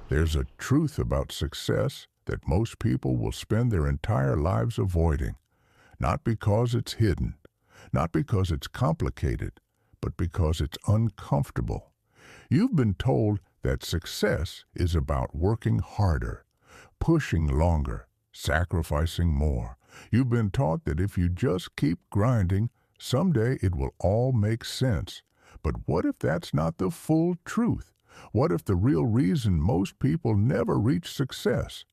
There's a truth about success that most people will spend their entire lives avoiding, not because it's hidden, not because it's complicated, but because it's uncomfortable. You've been told that success is about working harder, pushing longer, sacrificing more. You've been taught that if you just keep grinding, someday it will all make sense. But what if that's not the full truth? What if the real reason most people never reach success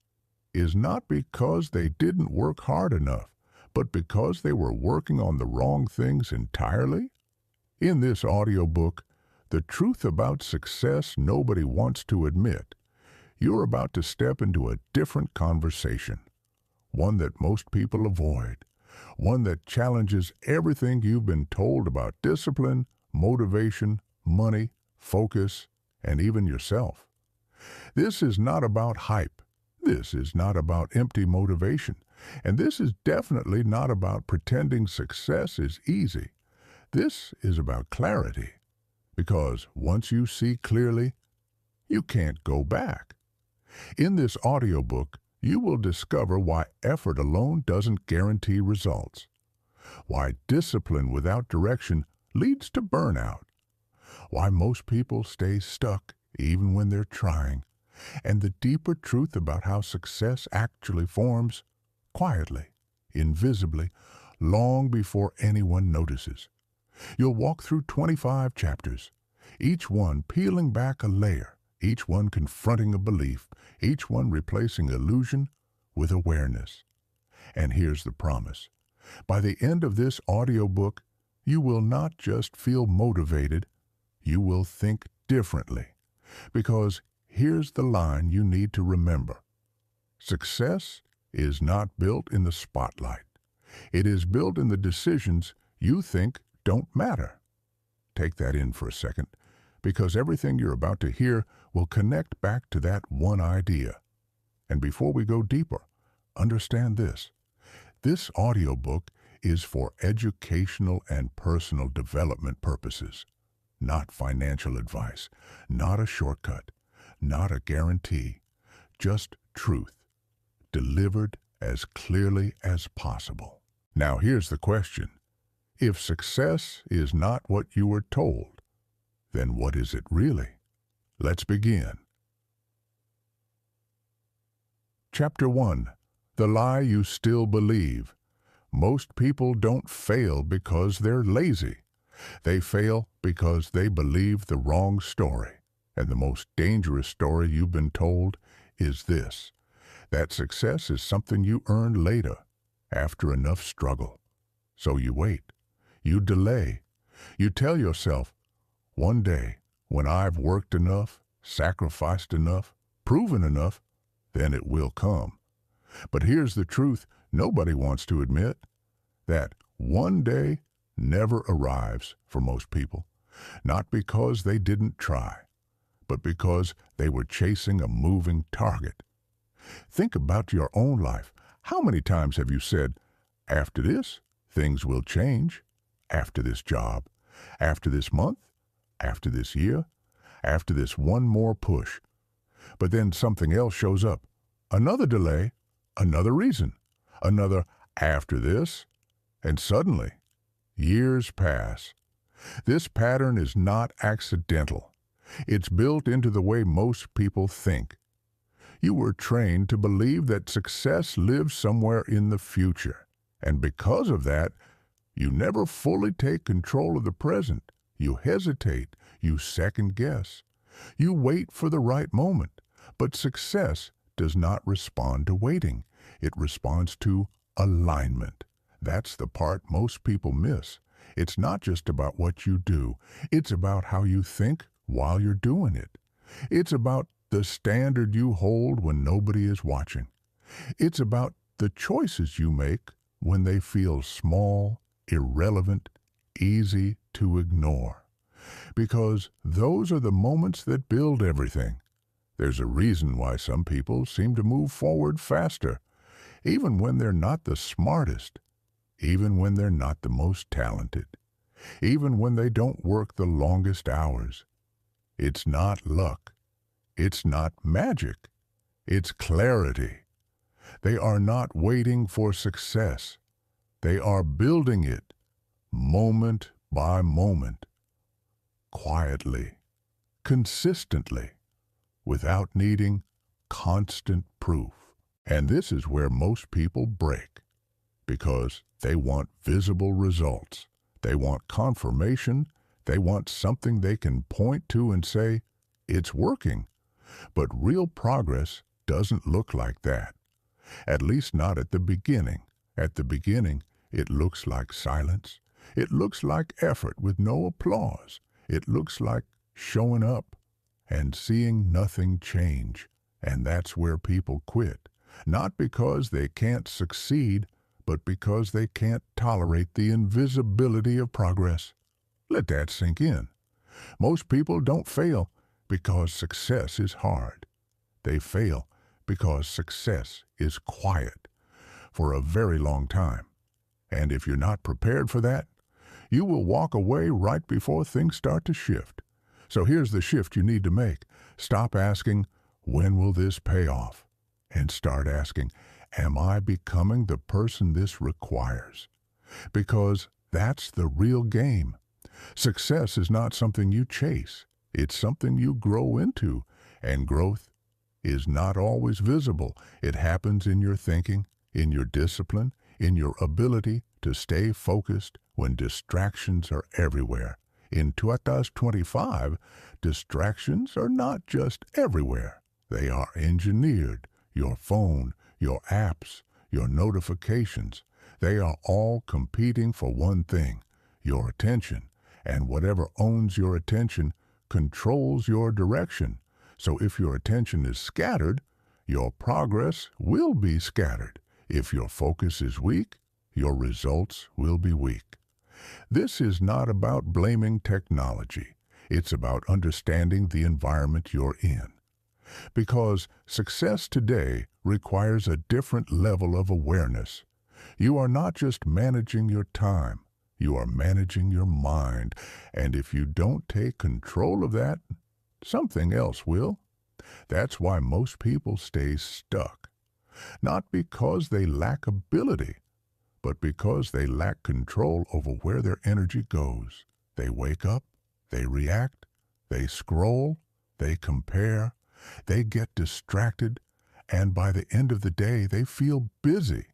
is not because they didn't work hard enough, but because they were working on the wrong things entirely? In this audiobook, The Truth About Success Nobody Wants to Admit, you're about to step into a different conversation, one that most people avoid, one that challenges everything you've been told about discipline, motivation, money, focus, and even yourself. This is not about hype. This is not about empty motivation. And this is definitely not about pretending success is easy. This is about clarity. Because once you see clearly, you can't go back. In this audiobook, you will discover why effort alone doesn't guarantee results, why discipline without direction leads to burnout, why most people stay stuck even when they're trying, and the deeper truth about how success actually forms quietly, invisibly, long before anyone notices. You'll walk through 25 chapters, each one peeling back a layer, each one confronting a belief, each one replacing illusion with awareness. And here's the promise. By the end of this audiobook, you will not just feel motivated, you will think differently. Because here's the line you need to remember. Success is not built in the spotlight. It is built in the decisions you think don't matter. Take that in for a second, because everything you're about to hear will connect back to that one idea. And before we go deeper, understand this. This audiobook is for educational and personal development purposes, not financial advice, not a shortcut, not a guarantee, just truth, delivered as clearly as possible. Now here's the question. If success is not what you were told, then what is it really? Let's begin. Chapter 1. The Lie You Still Believe. Most people don't fail because they're lazy. They fail because they believe the wrong story. And the most dangerous story you've been told is this: that success is something you earn later, after enough struggle. So you wait. You delay. You tell yourself, one day, when I've worked enough, sacrificed enough, proven enough, then it will come. But here's the truth nobody wants to admit, that one day never arrives for most people, not because they didn't try, but because they were chasing a moving target. Think about your own life. How many times have you said, after this, things will change, after this job, after this month, after this year, after this one more push. But then something else shows up. Another delay, another reason, another after this, and suddenly, years pass. This pattern is not accidental. It's built into the way most people think. You were trained to believe that success lives somewhere in the future, and because of that, you never fully take control of the present. You hesitate, you second guess. You wait for the right moment, but success does not respond to waiting. It responds to alignment. That's the part most people miss. It's not just about what you do. It's about how you think while you're doing it. It's about the standard you hold when nobody is watching. It's about the choices you make when they feel small, irrelevant, easy to ignore. Because those are the moments that build everything. There's a reason why some people seem to move forward faster, even when they're not the smartest, even when they're not the most talented, even when they don't work the longest hours. It's not luck. It's not magic. It's clarity. They are not waiting for success. They are building it moment by moment, quietly, consistently, without needing constant proof. And this is where most people break, because they want visible results. They want confirmation. They want something they can point to and say, it's working. But real progress doesn't look like that. At least not at the beginning. At the beginning, it looks like silence. It looks like effort with no applause. It looks like showing up and seeing nothing change. And that's where people quit. Not because they can't succeed, but because they can't tolerate the invisibility of progress. Let that sink in. Most people don't fail because success is hard. They fail because success is quiet for a very long time. And if you're not prepared for that, you will walk away right before things start to shift. So here's the shift you need to make. Stop asking, when will this pay off? And start asking, am I becoming the person this requires? Because that's the real game. Success is not something you chase. It's something you grow into. And growth is not always visible. It happens in your thinking, in your discipline, in your ability to stay focused when distractions are everywhere. In 2025, distractions are not just everywhere. They are engineered. Your phone, your apps, your notifications, they are all competing for one thing, your attention. And whatever owns your attention controls your direction. So if your attention is scattered, your progress will be scattered. If your focus is weak, your results will be weak. This is not about blaming technology. It's about understanding the environment you're in. Because success today requires a different level of awareness. You are not just managing your time, you are managing your mind. And if you don't take control of that, something else will. That's why most people stay stuck. Not because they lack ability, but because they lack control over where their energy goes. They wake up, they react, they scroll, they compare, they get distracted, and by the end of the day, they feel busy,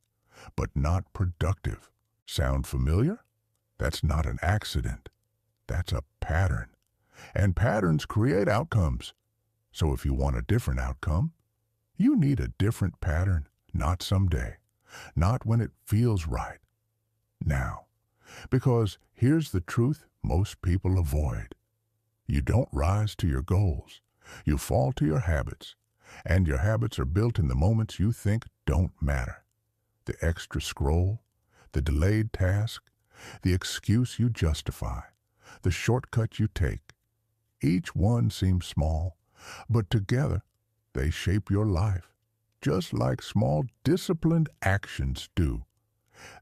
but not productive. Sound familiar? That's not an accident. That's a pattern. And patterns create outcomes. So if you want a different outcome, you need a different pattern, not someday, not when it feels right. Now, because here's the truth most people avoid. You don't rise to your goals. You fall to your habits, and your habits are built in the moments you think don't matter. The extra scroll, the delayed task, the excuse you justify, the shortcut you take. Each one seems small, but together they shape your life, just like small disciplined actions do.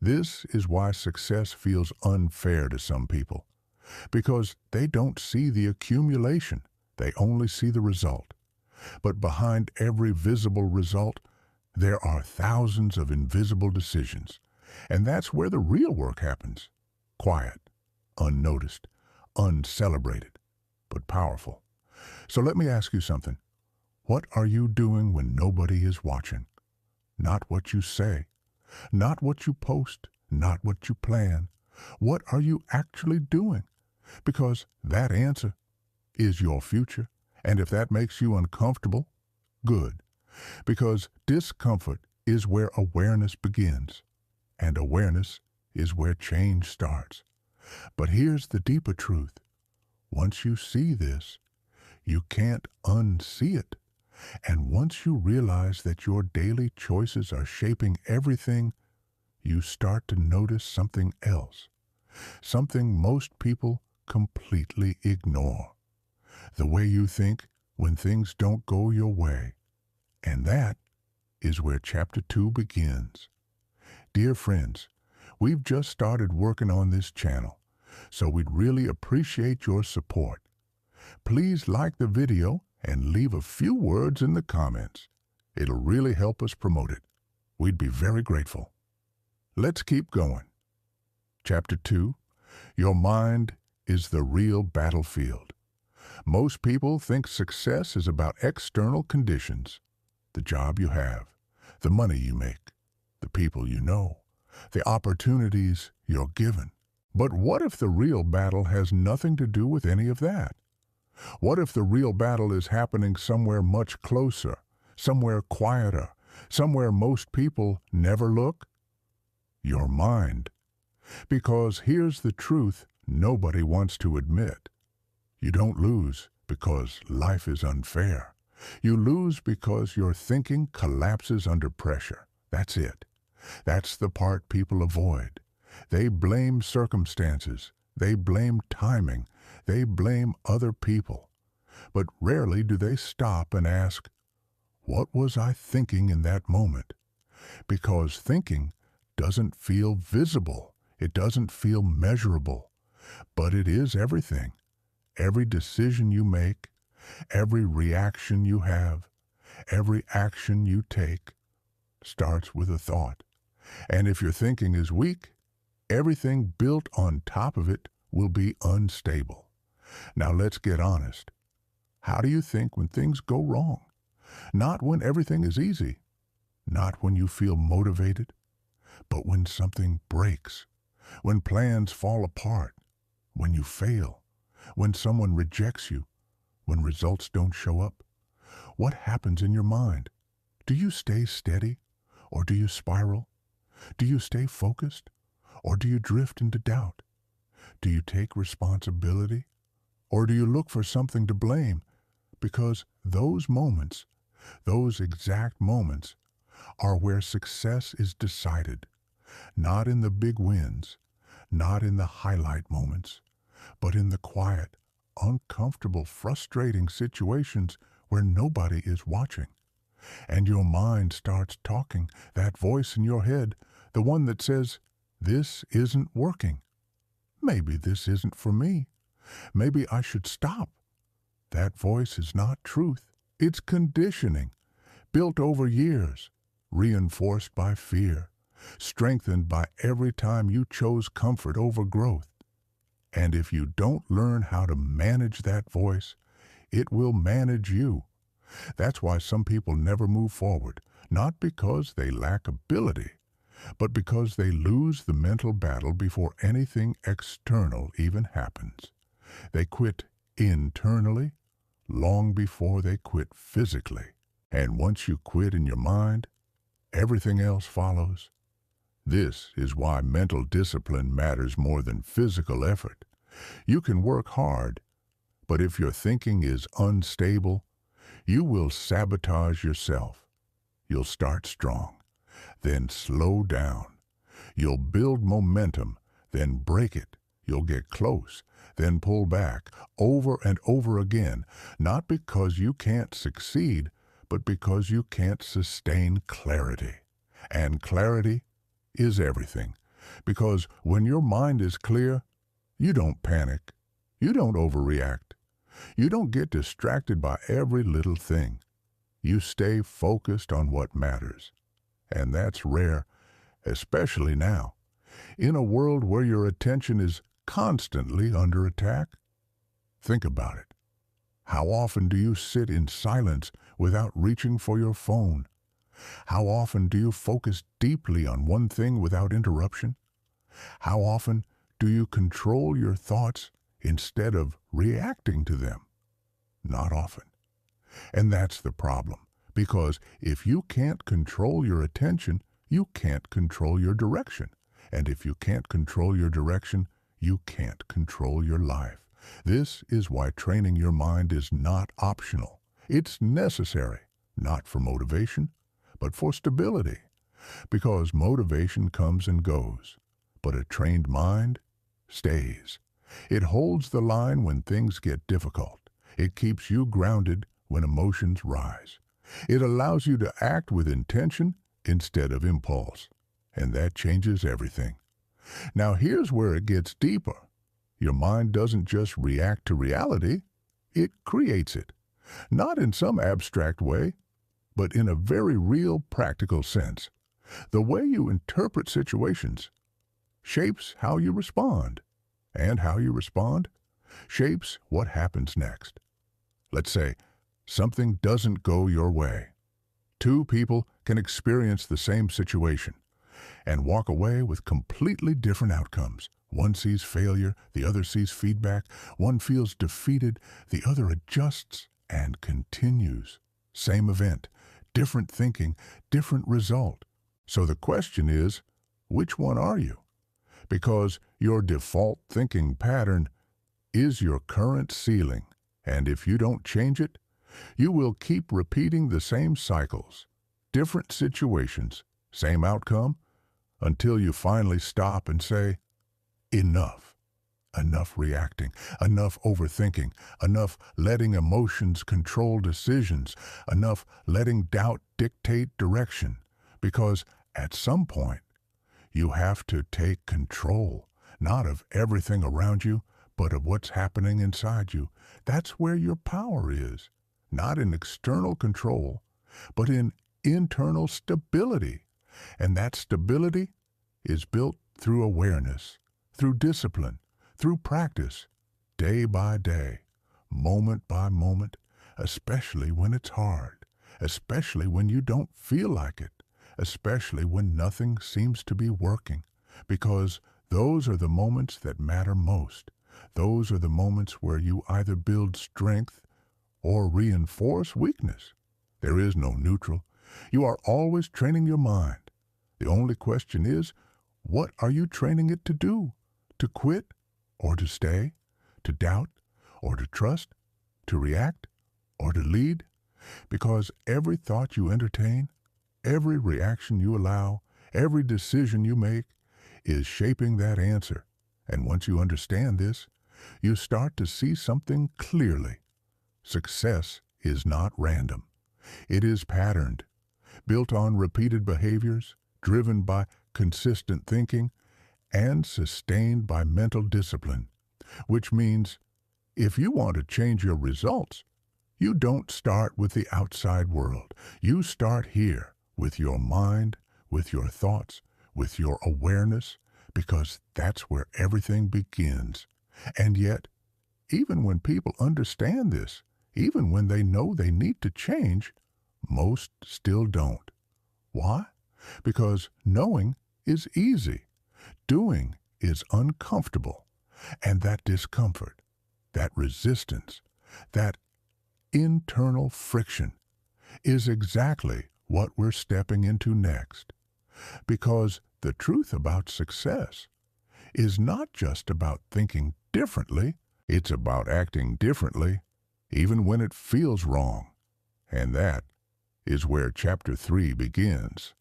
This is why success feels unfair to some people, because they don't see the accumulation. They only see the result. But behind every visible result, there are thousands of invisible decisions. And that's where the real work happens. Quiet, unnoticed, uncelebrated, but powerful. So let me ask you something. What are you doing when nobody is watching? Not what you say, not what you post, not what you plan. What are you actually doing? Because that answer is your future. And if that makes you uncomfortable, good. Because discomfort is where awareness begins. And awareness is where change starts. But here's the deeper truth. Once you see this, you can't unsee it. And once you realize that your daily choices are shaping everything, you start to notice something else. Something most people completely ignore. The way you think when things don't go your way. And that is where Chapter 2 begins. Dear friends, we've just started working on this channel, so we'd really appreciate your support. Please like the video and leave a few words in the comments. It'll really help us promote it. We'd be very grateful. Let's keep going. Chapter 2, Your Mind is the Real Battlefield. Most people think success is about external conditions. The job you have, the money you make, the people you know, the opportunities you're given. But what if the real battle has nothing to do with any of that? What if the real battle is happening somewhere much closer, somewhere quieter, somewhere most people never look? Your mind. Because here's the truth nobody wants to admit. You don't lose because life is unfair. You lose because your thinking collapses under pressure. That's it. That's the part people avoid. They blame circumstances. They blame timing. They blame other people. But rarely do they stop and ask, what was I thinking in that moment? Because thinking doesn't feel visible. It doesn't feel measurable. But it is everything. Every decision you make, every reaction you have, every action you take starts with a thought. And if your thinking is weak, everything built on top of it will be unstable. Now let's get honest. How do you think when things go wrong? Not when everything is easy, not when you feel motivated, but when something breaks, when plans fall apart, when you fail, when someone rejects you, when results don't show up. What happens in your mind? Do you stay steady or do you spiral? Do you stay focused or do you drift into doubt? Do you take responsibility or do you look for something to blame? Because those moments, those exact moments, are where success is decided. Not in the big wins, not in the highlight moments, but in the quiet, uncomfortable, frustrating situations where nobody is watching. And your mind starts talking, that voice in your head, the one that says, this isn't working. Maybe this isn't for me. Maybe I should stop. That voice is not truth. It's conditioning, built over years, reinforced by fear, strengthened by every time you chose comfort over growth. And if you don't learn how to manage that voice, it will manage you. That's why some people never move forward, not because they lack ability, but because they lose the mental battle before anything external even happens. They quit internally long before they quit physically. And once you quit in your mind, everything else follows. This is why mental discipline matters more than physical effort. You can work hard, but if your thinking is unstable, you will sabotage yourself. You'll start strong, then slow down. You'll build momentum, then break it. You'll get close, then pull back, over and over again, not because you can't succeed, but because you can't sustain clarity. And clarity is everything, because when your mind is clear, you don't panic, you don't overreact, you don't get distracted by every little thing. You stay focused on what matters. And that's rare, especially now, in a world where your attention is constantly under attack. Think about it. How often do you sit in silence without reaching for your phone? How often do you focus deeply on one thing without interruption? How often do you control your thoughts instead of reacting to them? Not often. And that's the problem, because if you can't control your attention, you can't control your direction. And if you can't control your direction, you can't control your life. This is why training your mind is not optional. It's necessary, not for motivation, but for stability. Because motivation comes and goes, but a trained mind stays. It holds the line when things get difficult. It keeps you grounded when emotions rise. It allows you to act with intention instead of impulse. And that changes everything. Now here's where it gets deeper. Your mind doesn't just react to reality, it creates it. Not in some abstract way, but in a very real, practical sense. The way you interpret situations shapes how you respond, and how you respond shapes what happens next. Let's say something doesn't go your way. Two people can experience the same situation and walk away with completely different outcomes. One sees failure, the other sees feedback. One feels defeated, the other adjusts and continues. Same event, different thinking, different result. So the question is, which one are you? Because your default thinking pattern is your current ceiling, and if you don't change it, you will keep repeating the same cycles, different situations, same outcome, until you finally stop and say, enough. Enough reacting, enough overthinking, enough letting emotions control decisions, enough letting doubt dictate direction. Because at some point, you have to take control, not of everything around you, but of what's happening inside you. That's where your power is, not in external control, but in internal stability. And that stability is built through awareness, through discipline, through practice, day by day, moment by moment, especially when it's hard, especially when you don't feel like it, especially when nothing seems to be working, because those are the moments that matter most. Those are the moments where you either build strength or reinforce weakness. There is no neutral. You are always training your mind. The only question is, what are you training it to do? To quit or to stay? To doubt or to trust? To react or to lead? Because every thought you entertain, every reaction you allow, every decision you make is shaping that answer. And once you understand this, you start to see something clearly. Success is not random. It is patterned, built on repeated behaviors, driven by consistent thinking, and sustained by mental discipline. Which means, if you want to change your results, you don't start with the outside world. You start here, with your mind, with your thoughts, with your awareness, because that's where everything begins. And yet, even when people understand this, even when they know they need to change, most still don't. Why? Because knowing is easy. Doing is uncomfortable. And that discomfort, that resistance, that internal friction is exactly what we're stepping into next. Because the truth about success is not just about thinking differently, it's about acting differently, even when it feels wrong. And that is where Chapter 3 begins.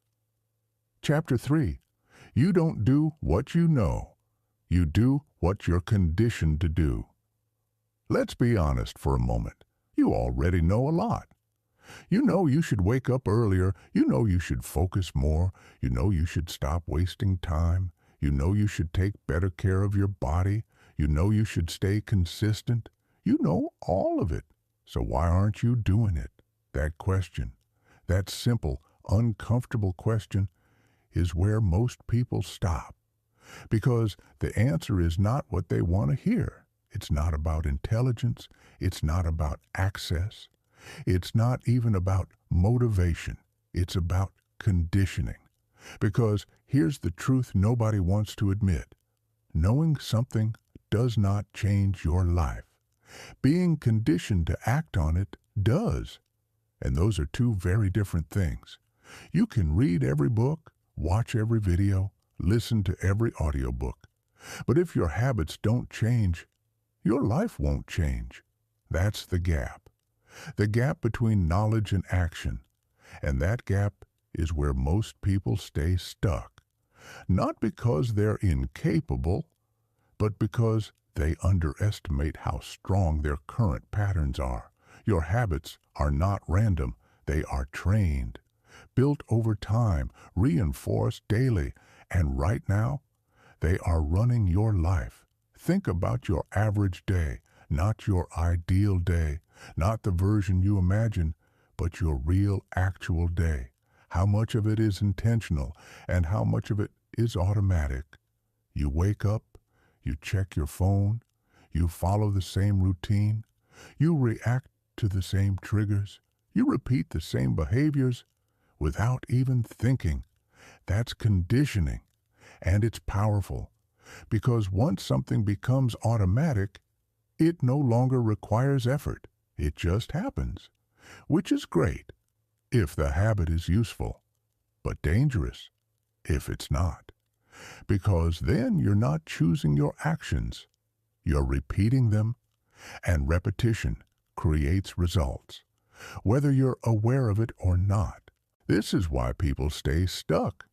Chapter 3. You don't do what you know. You do what you're conditioned to do. Let's be honest for a moment. You already know a lot. You know you should wake up earlier. You know you should focus more. You know you should stop wasting time. You know you should take better care of your body. You know you should stay consistent. You know all of it. So why aren't you doing it? That question, that simple, uncomfortable question, is where most people stop. Because the answer is not what they want to hear. It's not about intelligence. It's not about access. It's not even about motivation. It's about conditioning. Because here's the truth nobody wants to admit. Knowing something does not change your life. Being conditioned to act on it does. And those are two very different things. You can read every book, watch every video, listen to every audiobook. But if your habits don't change, your life won't change. That's the gap. The gap between knowledge and action. And that gap is where most people stay stuck. Not because they're incapable, but because they underestimate how strong their current patterns are. Your habits are not random. They are trained, built over time, reinforced daily, and right now, they are running your life. Think about your average day, Not your ideal day, not the version you imagine, but your real, actual day. How much of it is intentional and how much of it is automatic. You wake up, you check your phone, you follow the same routine, you react to the same triggers, you repeat the same behaviors without even thinking. That's conditioning, and it's powerful, because once something becomes automatic, it no longer requires effort. It just happens, which is great if the habit is useful, but dangerous if it's not, because then you're not choosing your actions, you're repeating them, and repetition creates results, whether you're aware of it or not. This is why people stay stuck.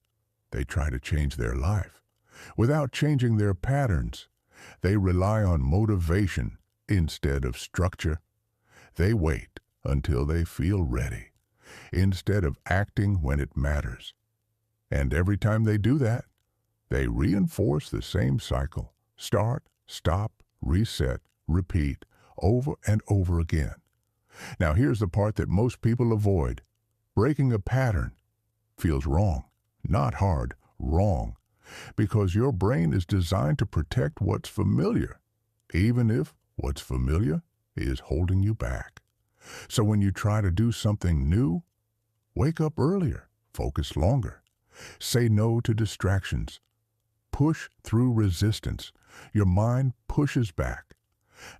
They try to change their life without changing their patterns. They rely on motivation instead of structure. They wait until they feel ready instead of acting when it matters. And every time they do that, they reinforce the same cycle. Start, stop, reset, repeat, over and over again. Now here's the part that most people avoid. Breaking a pattern feels wrong, not hard, wrong, because your brain is designed to protect what's familiar, even if what's familiar is holding you back. So when you try to do something new, wake up earlier, focus longer, say no to distractions, push through resistance. Your mind pushes back,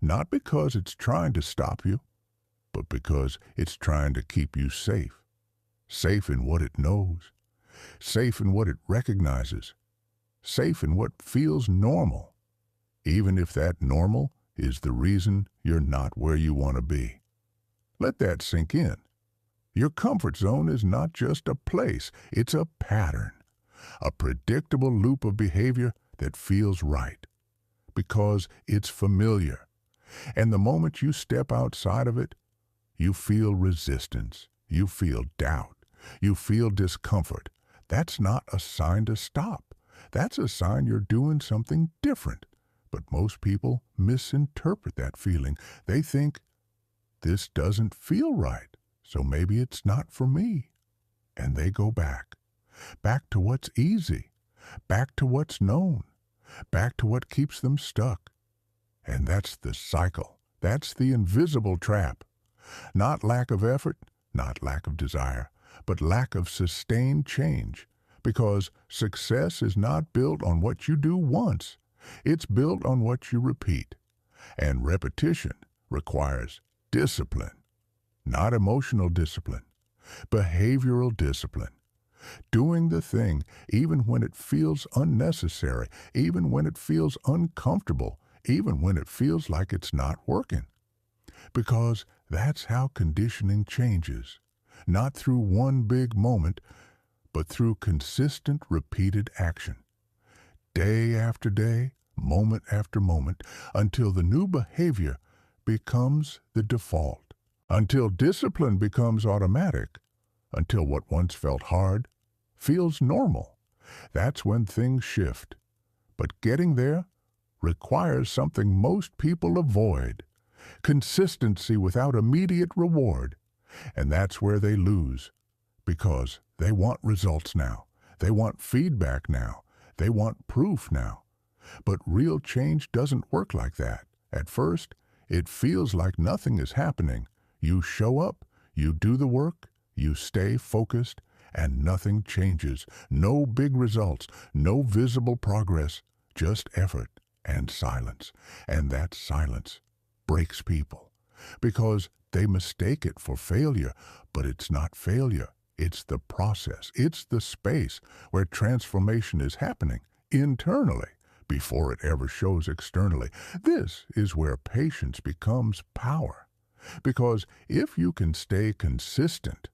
not because it's trying to stop you, but because it's trying to keep you safe. Safe in what it knows, safe in what it recognizes, safe in what feels normal, even if that normal is the reason you're not where you want to be. Let that sink in. Your comfort zone is not just a place, it's a pattern, a predictable loop of behavior that feels right, because it's familiar. And the moment you step outside of it, you feel resistance, you feel doubt, you feel discomfort. That's not a sign to stop. That's a sign you're doing something different. But most people misinterpret that feeling. They think, this doesn't feel right, so maybe it's not for me. And they go back to what's easy, back to what's known, back to what keeps them stuck. And that's the cycle. That's the invisible trap. Not lack of effort, not lack of desire, but lack of sustained change. Because success is not built on what you do once. It's built on what you repeat. And repetition requires discipline. Not emotional discipline, behavioral discipline. Doing the thing even when it feels unnecessary, even when it feels uncomfortable, even when it feels like it's not working. Because that's how conditioning changes. Not through one big moment, but through consistent, repeated action. Day after day, moment after moment, until the new behavior becomes the default. Until discipline becomes automatic. Until what once felt hard feels normal. That's when things shift. But getting there requires something most people avoid. Consistency without immediate reward. And that's where they lose. Because they want results now. They want feedback now. They want proof now. But real change doesn't work like that. At first, it feels like nothing is happening. You show up, you do the work, you stay focused, and nothing changes. No big results, no visible progress, just effort and silence. And that silence breaks people because they mistake it for failure, but it's not failure. It's the process. It's the space where transformation is happening internally before it ever shows externally. This is where patience becomes power. Because if you can stay consistent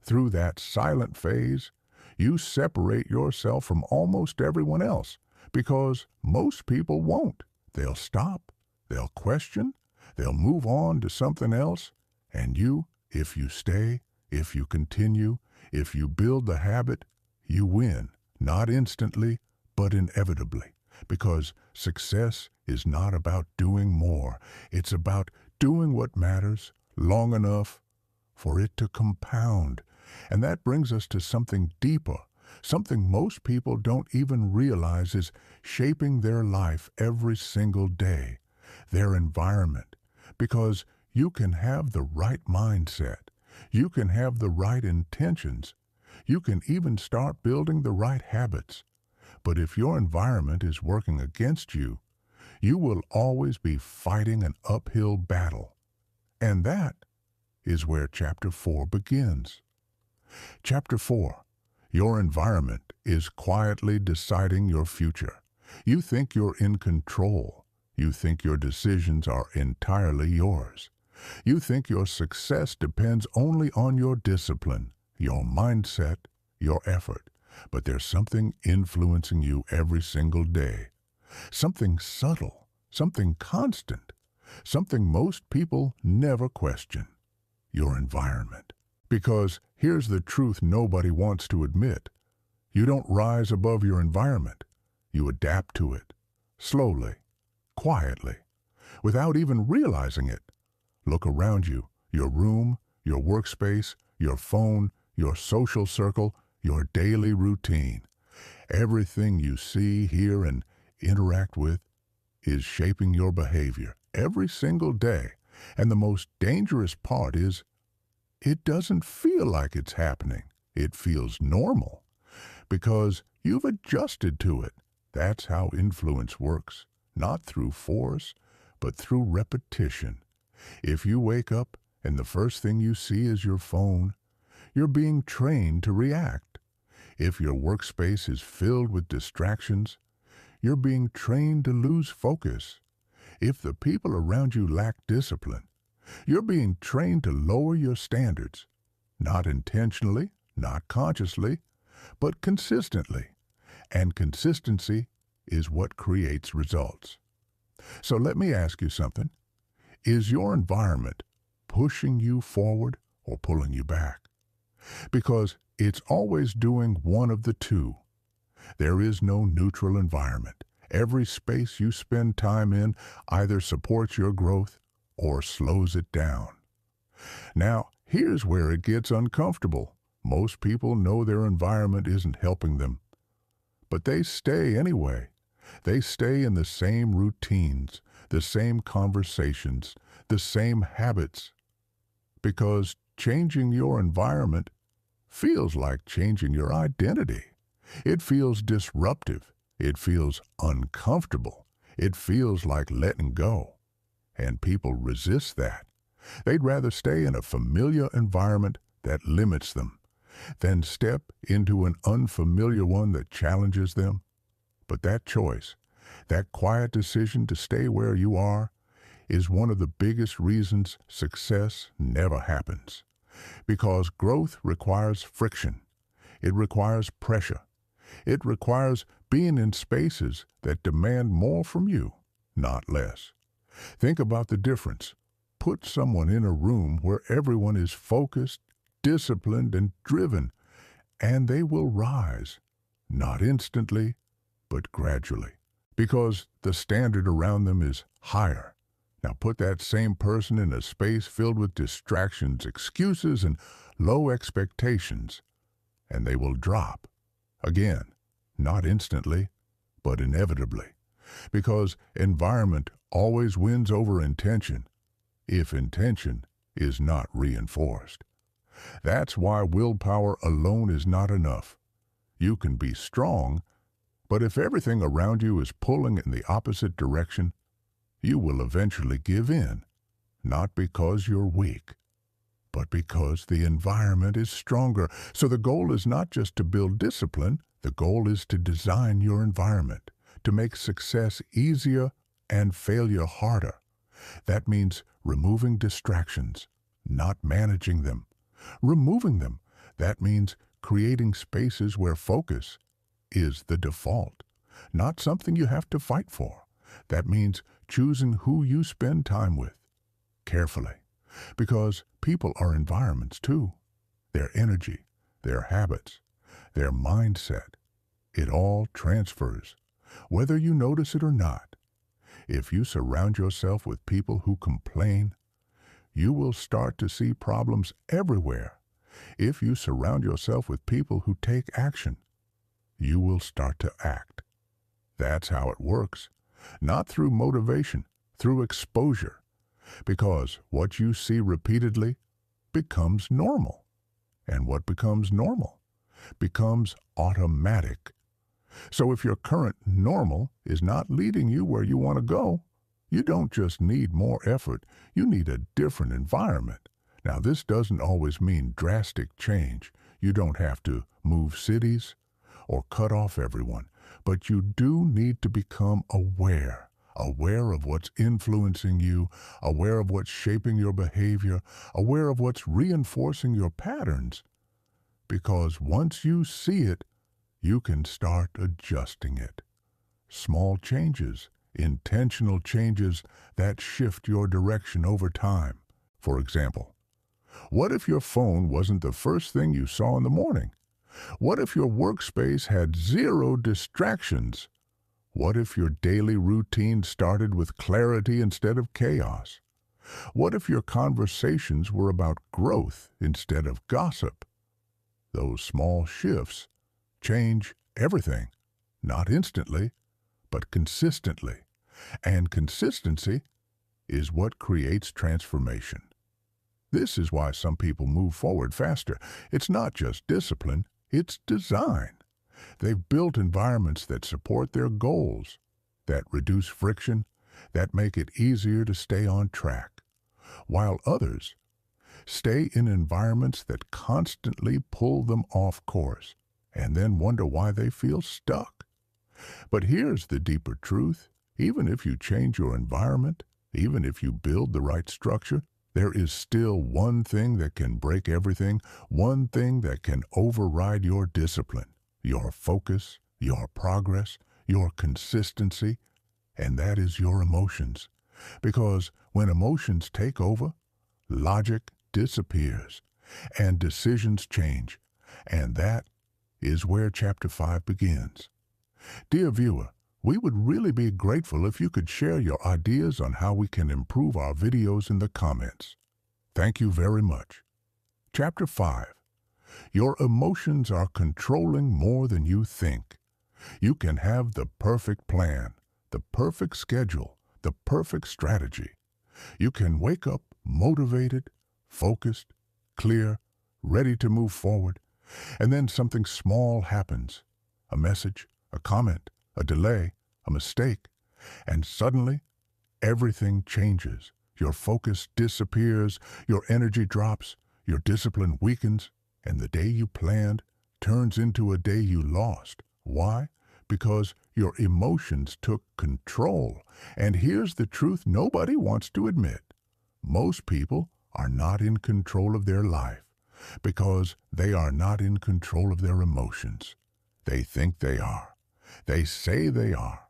through that silent phase, you separate yourself from almost everyone else, because most people won't. They'll stop, they'll question, they'll move on to something else, and you, if you stay, if you continue, if you build the habit, you win, not instantly, but inevitably. Because success is not about doing more. It's about doing what matters long enough for it to compound. And that brings us to something deeper, something most people don't even realize is shaping their life every single day, their environment. Because you can have the right mindset, you can have the right intentions, you can even start building the right habits. But if your environment is working against you, you will always be fighting an uphill battle. And that is where Chapter 4 begins. Chapter 4. Your environment is quietly deciding your future. You think you're in control. You think your decisions are entirely yours. You think your success depends only on your discipline, your mindset, your effort. But there's something influencing you every single day. Something subtle, something constant, something most people never question. Your environment. Because here's the truth nobody wants to admit. You don't rise above your environment. You adapt to it. Slowly, quietly, without even realizing it. Look around you, your room, your workspace, your phone, your social circle, your daily routine. Everything you see, hear, and interact with is shaping your behavior every single day. And the most dangerous part is it doesn't feel like it's happening. It feels normal because you've adjusted to it. That's how influence works, not through force, but through repetition. If you wake up and the first thing you see is your phone, you're being trained to react. If your workspace is filled with distractions, you're being trained to lose focus. If the people around you lack discipline, you're being trained to lower your standards, not intentionally, not consciously, but consistently. And consistency is what creates results. So let me ask you something. Is your environment pushing you forward or pulling you back? Because it's always doing one of the two. There is no neutral environment. Every space you spend time in either supports your growth or slows it down. Now, here's where it gets uncomfortable. Most people know their environment isn't helping them, but they stay anyway. They stay in the same routines, the same conversations, the same habits, because changing your environment feels like changing your identity. It feels disruptive. It feels uncomfortable. It feels like letting go. And people resist that. They'd rather stay in a familiar environment that limits them than step into an unfamiliar one that challenges them. But that choice, that quiet decision to stay where you are, is one of the biggest reasons success never happens. Because growth requires friction. It requires pressure. It requires being in spaces that demand more from you, not less. Think about the difference. Put someone in a room where everyone is focused, disciplined, and driven, and they will rise, not instantly, but gradually, because the standard around them is higher. Now put that same person in a space filled with distractions, excuses, and low expectations, and they will drop. Again, not instantly, but inevitably, because environment always wins over intention, if intention is not reinforced. That's why willpower alone is not enough. You can be strong, but if everything around you is pulling in the opposite direction, you will eventually give in, not because you're weak, but because the environment is stronger. So the goal is not just to build discipline, the goal is to design your environment, to make success easier and failure harder. That means removing distractions, not managing them. Removing them, that means creating spaces where focus is the default, not something you have to fight for. That means choosing who you spend time with carefully, because people are environments too. Their energy, their habits, their mindset, it all transfers. Whether you notice it or not, if you surround yourself with people who complain, you will start to see problems everywhere. If you surround yourself with people who take action, you will start to act. That's how it works. Not through motivation, through exposure. Because what you see repeatedly becomes normal. And what becomes normal becomes automatic. So if your current normal is not leading you where you want to go, you don't just need more effort, you need a different environment. Now, this doesn't always mean drastic change. You don't have to move cities or cut off everyone, but you do need to become aware of what's influencing you, aware of what's shaping your behavior, aware of what's reinforcing your patterns. Because once you see it, you can start adjusting it. Small changes, intentional changes that shift your direction over time. For example, what if your phone wasn't the first thing you saw in the morning? What if your workspace had zero distractions? What if your daily routine started with clarity instead of chaos? What if your conversations were about growth instead of gossip? Those small shifts change everything, not instantly, but consistently. And consistency is what creates transformation. This is why some people move forward faster. It's not just discipline, it's design. They've built environments that support their goals, that reduce friction, that make it easier to stay on track, while others stay in environments that constantly pull them off course and then wonder why they feel stuck. But here's the deeper truth. Even if you change your environment, even if you build the right structure, there is still one thing that can break everything, one thing that can override your discipline, your focus, your progress, your consistency, and that is your emotions. Because when emotions take over, logic disappears and decisions change, and that is where Chapter 5 begins. Dear viewer, we would really be grateful if you could share your ideas on how we can improve our videos in the comments. Thank you very much. Chapter 5. Your emotions are controlling more than you think. You can have the perfect plan, the perfect schedule, the perfect strategy. You can wake up motivated, focused, clear, ready to move forward, and then something small happens. A message, a comment, a delay, a mistake, and suddenly everything changes. Your focus disappears, your energy drops, your discipline weakens, and the day you planned turns into a day you lost. Why? Because your emotions took control. And here's the truth nobody wants to admit. Most people are not in control of their life because they are not in control of their emotions. They think they are. They say they are.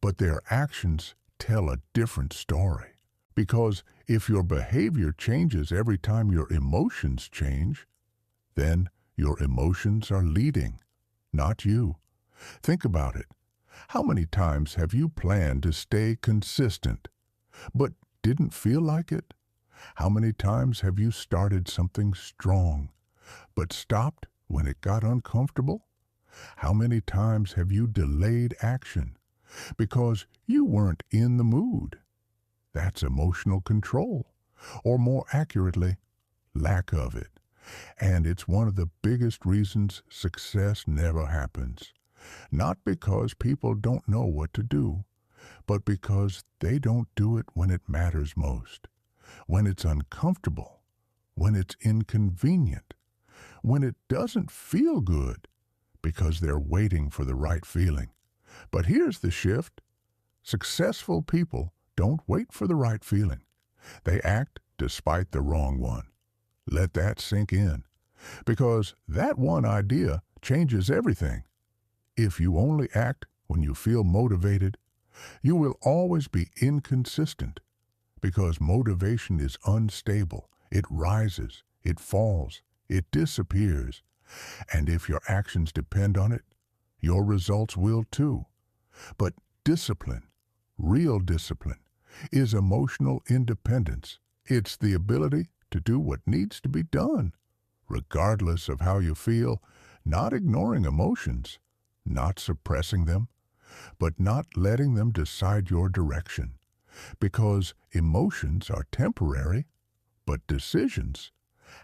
But their actions tell a different story. Because if your behavior changes every time your emotions change, then your emotions are leading, not you. Think about it. How many times have you planned to stay consistent, but didn't feel like it? How many times have you started something strong, but stopped when it got uncomfortable? How many times have you delayed action because you weren't in the mood? That's emotional control, or more accurately, lack of it. And it's one of the biggest reasons success never happens. Not because people don't know what to do, but because they don't do it when it matters most, when it's uncomfortable, when it's inconvenient, when it doesn't feel good, because they're waiting for the right feeling. But here's the shift. Successful people don't wait for the right feeling. They act despite the wrong one. Let that sink in, because that one idea changes everything. If you only act when you feel motivated, you will always be inconsistent, because motivation is unstable. It rises, it falls, it disappears. And if your actions depend on it, your results will too. But discipline, real discipline, is emotional independence. It's the ability to do what needs to be done, regardless of how you feel, not ignoring emotions, not suppressing them, but not letting them decide your direction. Because emotions are temporary, but decisions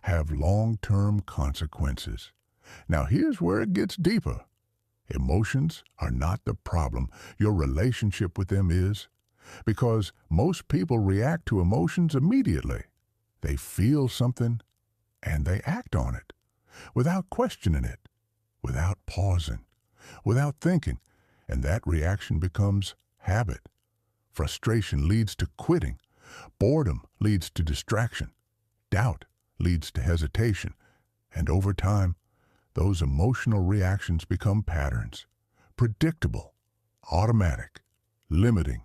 have long-term consequences. Now here's where it gets deeper. Emotions are not the problem. Your relationship with them is. Because most people react to emotions immediately. They feel something and they act on it without questioning it, without pausing, without thinking, and that reaction becomes habit. Frustration leads to quitting. Boredom leads to distraction. Doubt leads to hesitation. And over time, those emotional reactions become patterns, predictable, automatic, limiting.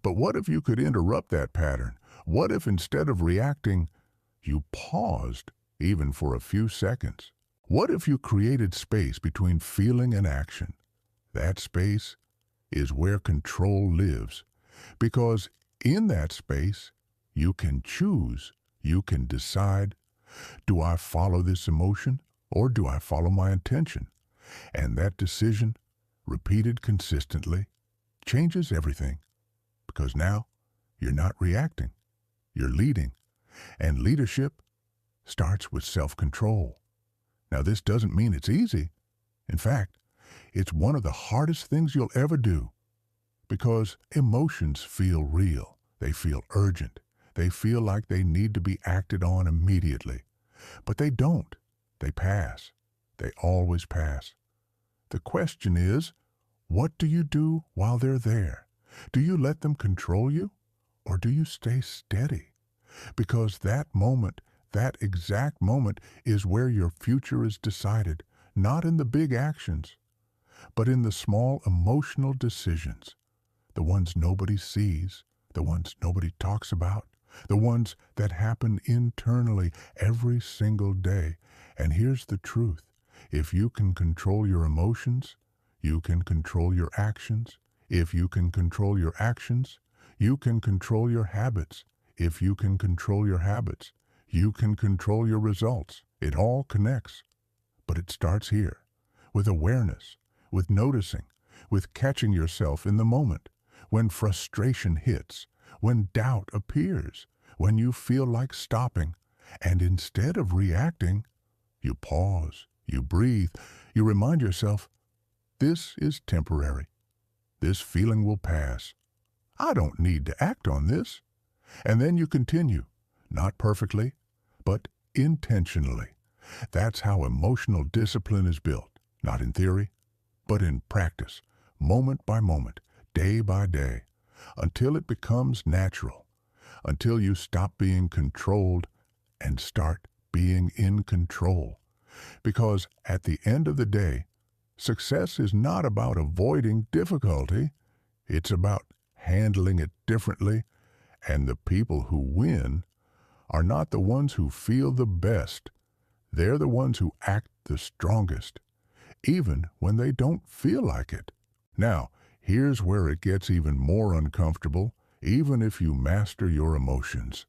But what if you could interrupt that pattern? What if instead of reacting, you paused even for a few seconds? What if you created space between feeling and action? That space is where control lives, because in that space, you can choose, you can decide, do I follow this emotion or do I follow my intention? And that decision, repeated consistently, changes everything, because now you're not reacting, you're leading, and leadership starts with self-control. Now this doesn't mean it's easy. In fact, it's one of the hardest things you'll ever do, because emotions feel real, they feel urgent, they feel like they need to be acted on immediately. But they don't. They pass. They always pass. The question is, what do you do while they're there? Do you let them control you, or do you stay steady? Because that moment, that exact moment, is where your future is decided, not in the big actions, but in the small emotional decisions, the ones nobody sees, the ones nobody talks about, the ones that happen internally every single day. And here's the truth. If you can control your emotions, you can control your actions. If you can control your actions, you can control your habits. If you can control your habits, you can control your results. It all connects. But it starts here, with awareness, with noticing, with catching yourself in the moment, when frustration hits, when doubt appears, when you feel like stopping, and instead of reacting, you pause, you breathe, you remind yourself, this is temporary. This feeling will pass. I don't need to act on this. And then you continue, not perfectly, but intentionally. That's how emotional discipline is built, not in theory, but in practice, moment by moment, day by day, until it becomes natural, until you stop being controlled and start being in control. Because at the end of the day, success is not about avoiding difficulty. It's about handling it differently, and the people who win are not the ones who feel the best. They're the ones who act the strongest, even when they don't feel like it. Now, here's where it gets even more uncomfortable, even if you master your emotions,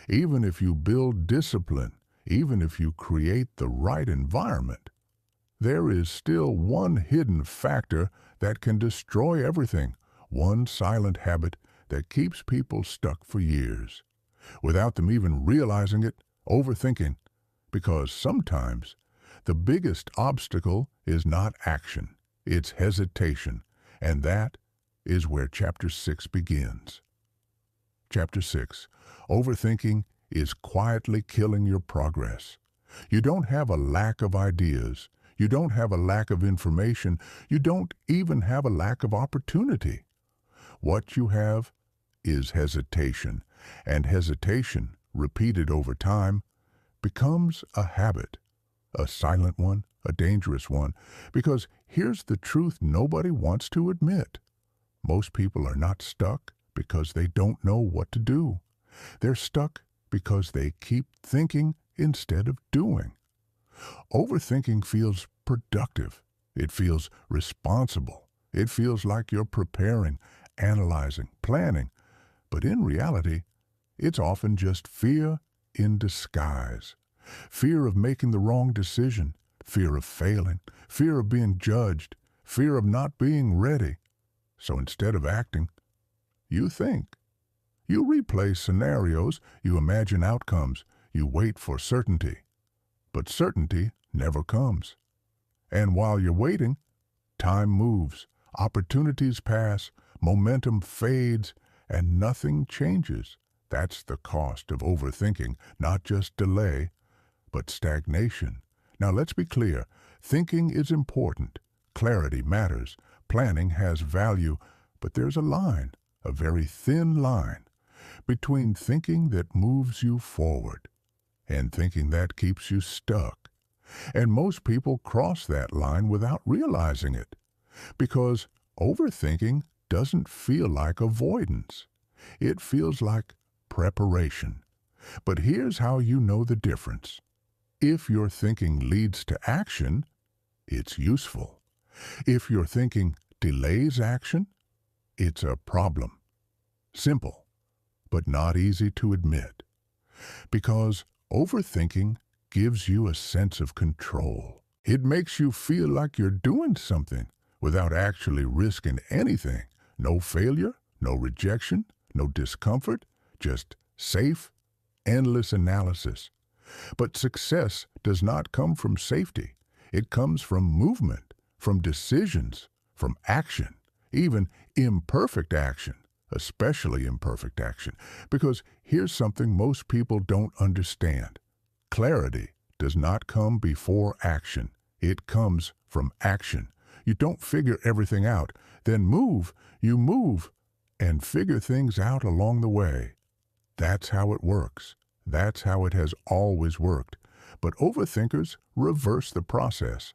even if you build discipline, even if you create the right environment. There is still one hidden factor that can destroy everything, one silent habit that keeps people stuck for years, without them even realizing it, overthinking, because sometimes the biggest obstacle is not action, it's hesitation, and that is where Chapter 6 begins. Chapter 6, Overthinking is quietly killing your progress. You don't have a lack of ideas, you don't have a lack of information, you don't even have a lack of opportunity. What you have is hesitation, and hesitation, repeated over time, becomes a habit, a silent one, a dangerous one, because here's the truth nobody wants to admit. Most people are not stuck because they don't know what to do. They're stuck because they keep thinking instead of doing. Overthinking feels productive. It feels responsible. It feels like you're preparing, analyzing, planning, but in reality, it's often just fear in disguise. Fear of making the wrong decision, fear of failing, fear of being judged, fear of not being ready. So instead of acting, you think. You replay scenarios, you imagine outcomes, you wait for certainty. But certainty never comes. And while you're waiting, time moves, opportunities pass, momentum fades, and nothing changes. That's the cost of overthinking, not just delay, but stagnation. Now let's be clear, thinking is important, clarity matters, planning has value, but there's a line, a very thin line, between thinking that moves you forward and thinking that keeps you stuck. And most people cross that line without realizing it, because overthinking doesn't feel like avoidance. It feels like preparation. But here's how you know the difference. If your thinking leads to action, it's useful. If your thinking delays action, it's a problem. Simple, but not easy to admit. Because overthinking gives you a sense of control. It makes you feel like you're doing something without actually risking anything. No failure, no rejection, no discomfort, just safe, endless analysis. But success does not come from safety. It comes from movement, from decisions, from action, even imperfect action, especially imperfect action. Because here's something most people don't understand. Clarity does not come before action. It comes from action. You don't figure everything out, then you move, and figure things out along the way. That's how it works. That's how it has always worked. But overthinkers reverse the process.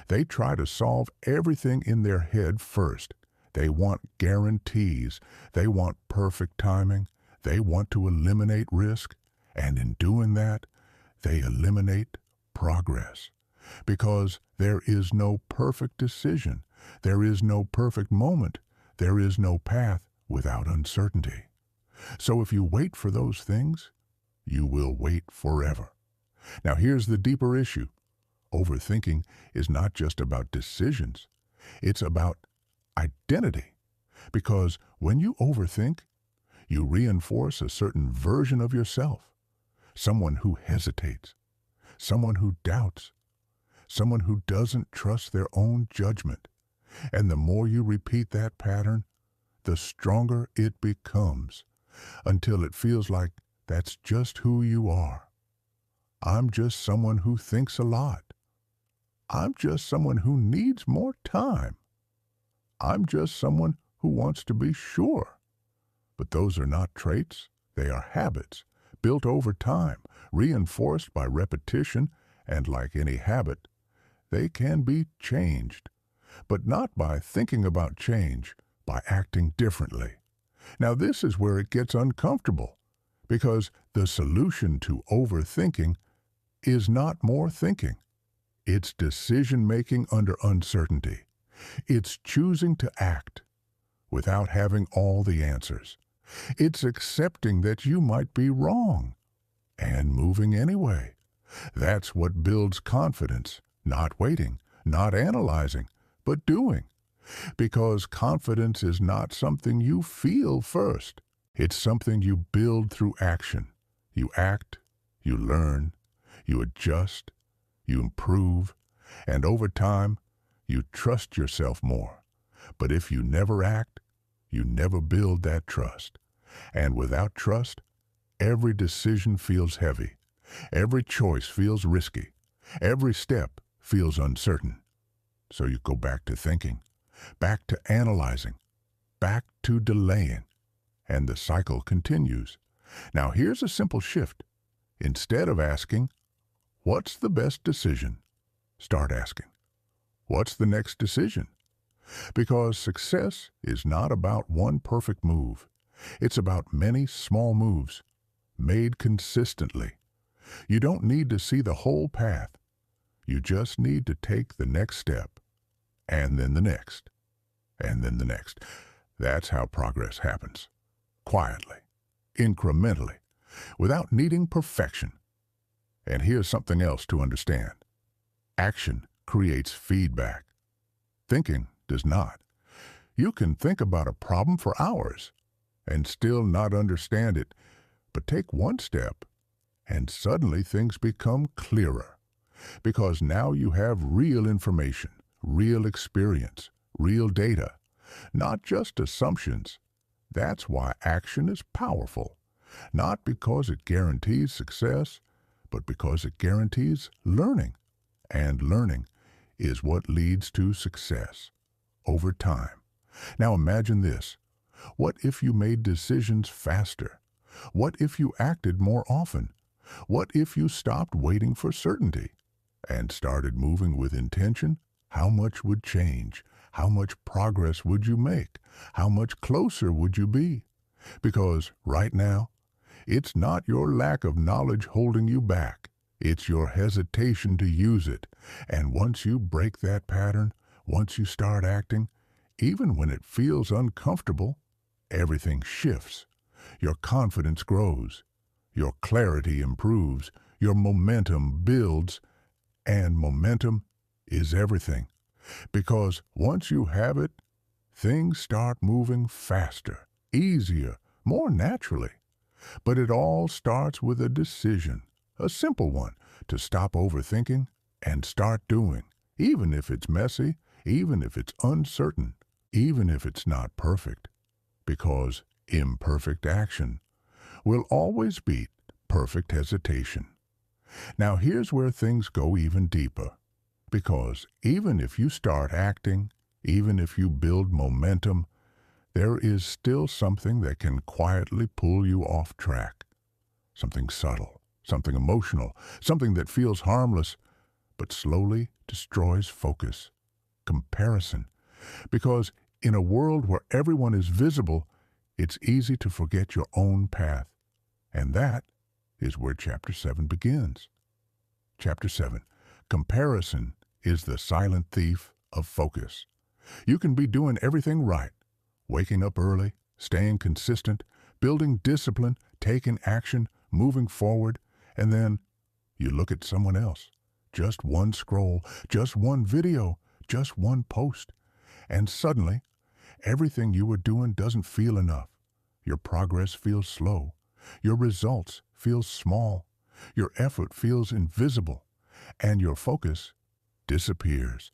They try to solve everything in their head first. They want guarantees. They want perfect timing. They want to eliminate risk. And in doing that, they eliminate progress. Because there is no perfect decision. There is no perfect moment. There is no path without uncertainty. So if you wait for those things, you will wait forever. Now here's the deeper issue. Overthinking is not just about decisions. It's about identity. Because when you overthink, you reinforce a certain version of yourself. Someone who hesitates. Someone who doubts. Someone who doesn't trust their own judgment. And the more you repeat that pattern, the stronger it becomes, until it feels like that's just who you are. I'm just someone who thinks a lot. I'm just someone who needs more time. I'm just someone who wants to be sure. But those are not traits. They are habits, built over time, reinforced by repetition, and like any habit, they can be changed. But not by thinking about change, by acting differently. Now this is where it gets uncomfortable, because the solution to overthinking is not more thinking. It's decision-making under uncertainty. It's choosing to act without having all the answers. It's accepting that you might be wrong and moving anyway. That's what builds confidence, not waiting, not analyzing, but doing. Because confidence is not something you feel first. It's something you build through action. You act, you learn, you adjust, you improve, and over time, you trust yourself more. But if you never act, you never build that trust. And without trust, every decision feels heavy. Every choice feels risky. Every step feels uncertain. So you go back to thinking, back to analyzing, back to delaying, and the cycle continues. Now here's a simple shift. Instead of asking, what's the best decision? Start asking, what's the next decision? Because success is not about one perfect move. It's about many small moves, made consistently. You don't need to see the whole path. You just need to take the next step, and then the next, and then the next. That's how progress happens. Quietly, incrementally, without needing perfection. And here's something else to understand. Action creates feedback. Thinking does not. You can think about a problem for hours and still not understand it, but take one step and suddenly things become clearer. Because now you have real information, real experience, real data, not just assumptions. That's why action is powerful, not because it guarantees success, but because it guarantees learning. And learning is what leads to success over time. Now imagine this. What if you made decisions faster? What if you acted more often? What if you stopped waiting for certainty and started moving with intention? How much would change? How much progress would you make? How much closer would you be? Because right now, it's not your lack of knowledge holding you back. It's your hesitation to use it. And once you break that pattern, once you start acting, even when it feels uncomfortable, everything shifts. Your confidence grows. Your clarity improves. Your momentum builds. And momentum is everything. Because once you have it, things start moving faster, easier, more naturally. But it all starts with a decision, a simple one, to stop overthinking and start doing, even if it's messy, even if it's uncertain, even if it's not perfect. Because imperfect action will always beat perfect hesitation. Now here's where things go even deeper. Because even if you start acting, even if you build momentum, there is still something that can quietly pull you off track. Something subtle, something emotional, something that feels harmless, but slowly destroys focus. Comparison. Because in a world where everyone is visible, it's easy to forget your own path. And that is where Chapter 7 begins. Chapter 7. Comparison is the silent thief of focus. You can be doing everything right, waking up early, staying consistent, building discipline, taking action, moving forward, and then you look at someone else. Just one scroll, just one video, just one post, and suddenly everything you were doing doesn't feel enough. Your progress feels slow. Your results feel small. Your effort feels invisible. And your focus disappears.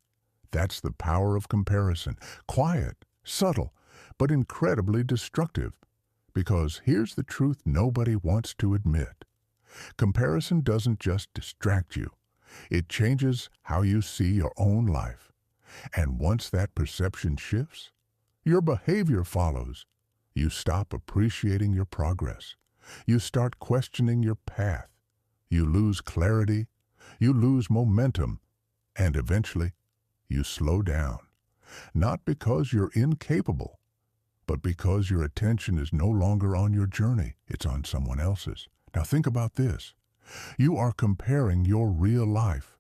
That's the power of comparison. Quiet, subtle, but incredibly destructive. Because here's the truth nobody wants to admit. Comparison doesn't just distract you. It changes how you see your own life. And once that perception shifts, your behavior follows. You stop appreciating your progress. You start questioning your path. You lose clarity. You lose momentum. And eventually, you slow down. Not because you're incapable, but because your attention is no longer on your journey. It's on someone else's. Now think about this. You are comparing your real life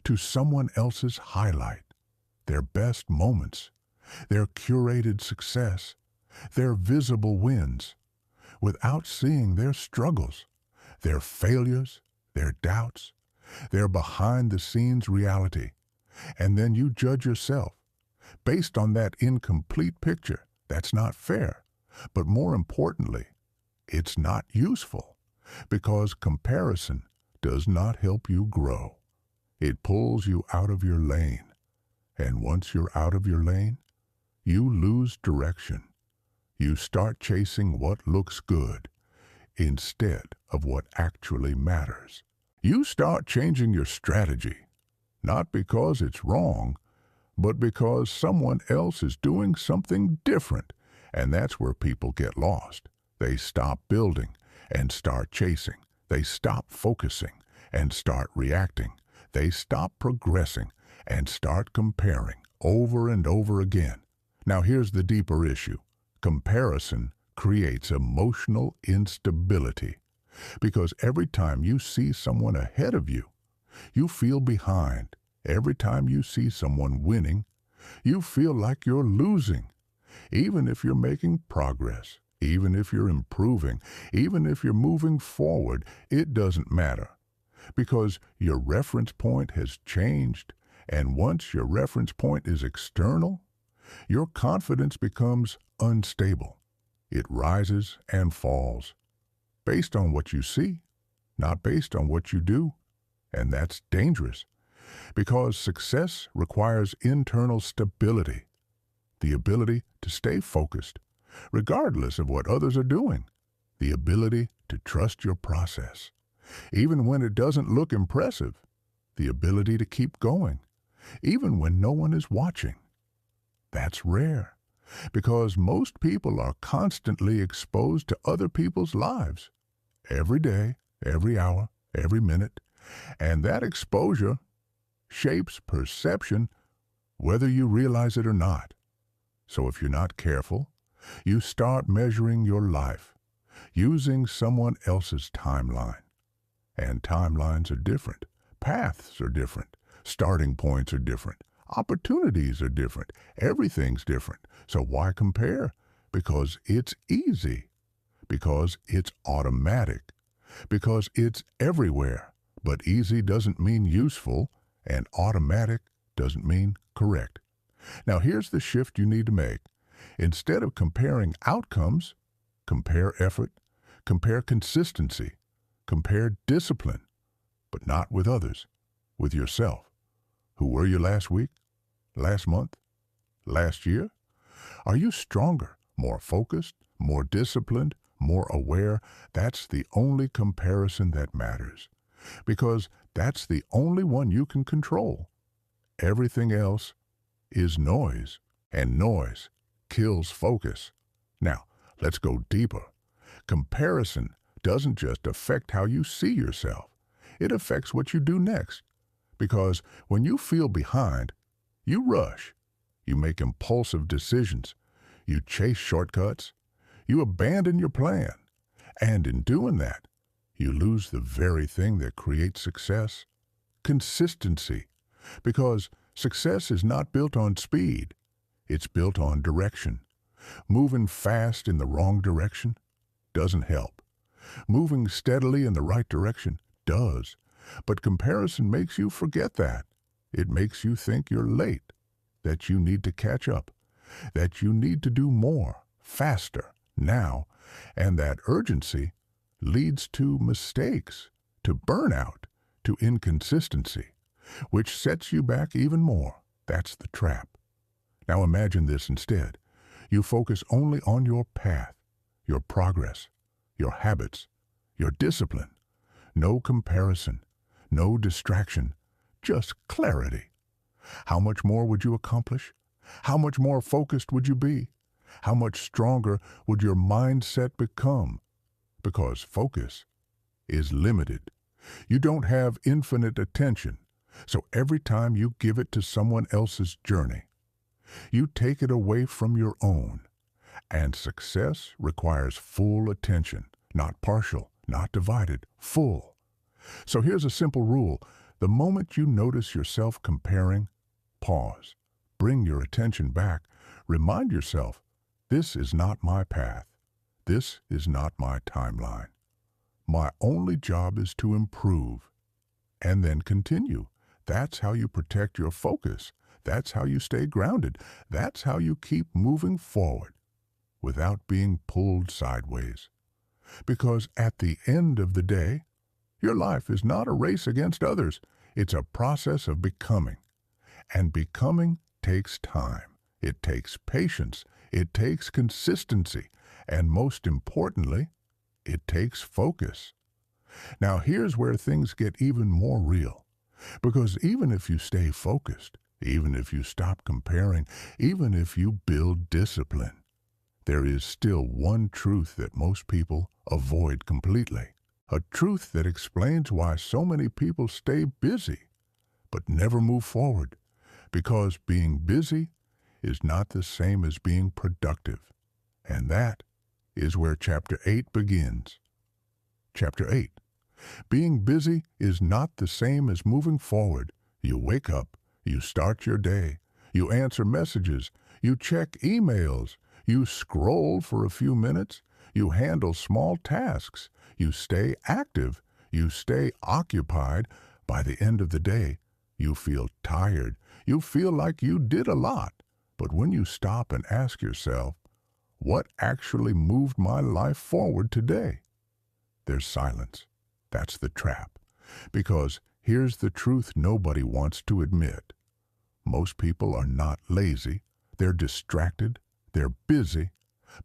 to someone else's highlight, their best moments, their curated success, their visible wins, without seeing their struggles, their failures, their doubts, their behind-the-scenes reality. And then you judge yourself based on that incomplete picture. That's not fair. But more importantly, it's not useful, because comparison does not help you grow. It pulls you out of your lane. And once you're out of your lane, you lose direction. You start chasing what looks good instead of what actually matters. You start changing your strategy, not because it's wrong, but because someone else is doing something different. And that's where people get lost. They stop building and start chasing. They stop focusing and start reacting. They stop progressing and start comparing over and over again. Now here's the deeper issue. Comparison creates emotional instability, because every time you see someone ahead of you, you feel behind. Every time you see someone winning, You feel like you're losing, even if you're making progress, even if you're improving, even if you're moving forward. It doesn't matter, because your reference point has changed, and once your reference point is external, your confidence becomes unstable. It rises and falls based on what you see, not based on what you do. And that's dangerous, because success requires internal stability, the ability to stay focused, regardless of what others are doing, the ability to trust your process, even when it doesn't look impressive, the ability to keep going, even when no one is watching. That's rare, because most people are constantly exposed to other people's lives, every day, every hour, every minute, and that exposure shapes perception whether you realize it or not. So if you're not careful, you start measuring your life using someone else's timeline. And timelines are different, paths are different, starting points are different, opportunities are different, everything's different. So why compare? Because it's easy, because it's automatic, because it's everywhere. But easy doesn't mean useful, and automatic doesn't mean correct. Now here's the shift you need to make. Instead of comparing outcomes, compare effort, compare consistency, compare discipline, but not with others, with yourself. Who were you last week, last month, last year? Are you stronger, more focused, more disciplined, more aware? That's the only comparison that matters, because that's the only one you can control. Everything else is noise, and noise kills focus. Now, let's go deeper. Comparison doesn't just affect how you see yourself. It affects what you do next. Because when you feel behind, you rush. You make impulsive decisions. You chase shortcuts. You abandon your plan. And in doing that, you lose the very thing that creates success: consistency. Because success is not built on speed. It's built on direction. Moving fast in the wrong direction doesn't help. Moving steadily in the right direction does. But comparison makes you forget that. It makes you think you're late, that you need to catch up, that you need to do more, faster, now, and that urgency leads to mistakes, to burnout, to inconsistency, which sets you back even more. That's the trap. Now imagine this instead. You focus only on your path, your progress, your habits, your discipline. No comparison, no distraction, just clarity. How much more would you accomplish? How much more focused would you be? How much stronger would your mindset become? Because focus is limited. You don't have infinite attention, so every time you give it to someone else's journey, you take it away from your own. And success requires full attention, not partial, not divided, full. So here's a simple rule. The moment you notice yourself comparing, pause. Bring your attention back. Remind yourself, this is not my path. This is not my timeline. My only job is to improve. And then continue. That's how you protect your focus. That's how you stay grounded. That's how you keep moving forward without being pulled sideways. Because at the end of the day, your life is not a race against others. It's a process of becoming. And becoming takes time. It takes patience. It takes consistency. And most importantly, it takes focus. Now here's where things get even more real. Because even if you stay focused, even if you stop comparing, even if you build discipline, there is still one truth that most people avoid completely. A truth that explains why so many people stay busy, but never move forward. Because being busy is not the same as being productive. And that is where Chapter 8 begins. Chapter 8. Being busy is not the same as moving forward. You wake up, you start your day, You answer messages. You check emails. You scroll for a few minutes. You handle small tasks. You stay active. You stay occupied. By the end of the day, you feel tired. You feel like you did a lot. But when you stop and ask yourself, what actually moved my life forward today? There's silence. That's the trap. Because here's the truth nobody wants to admit. Most people are not lazy. They're distracted. They're busy,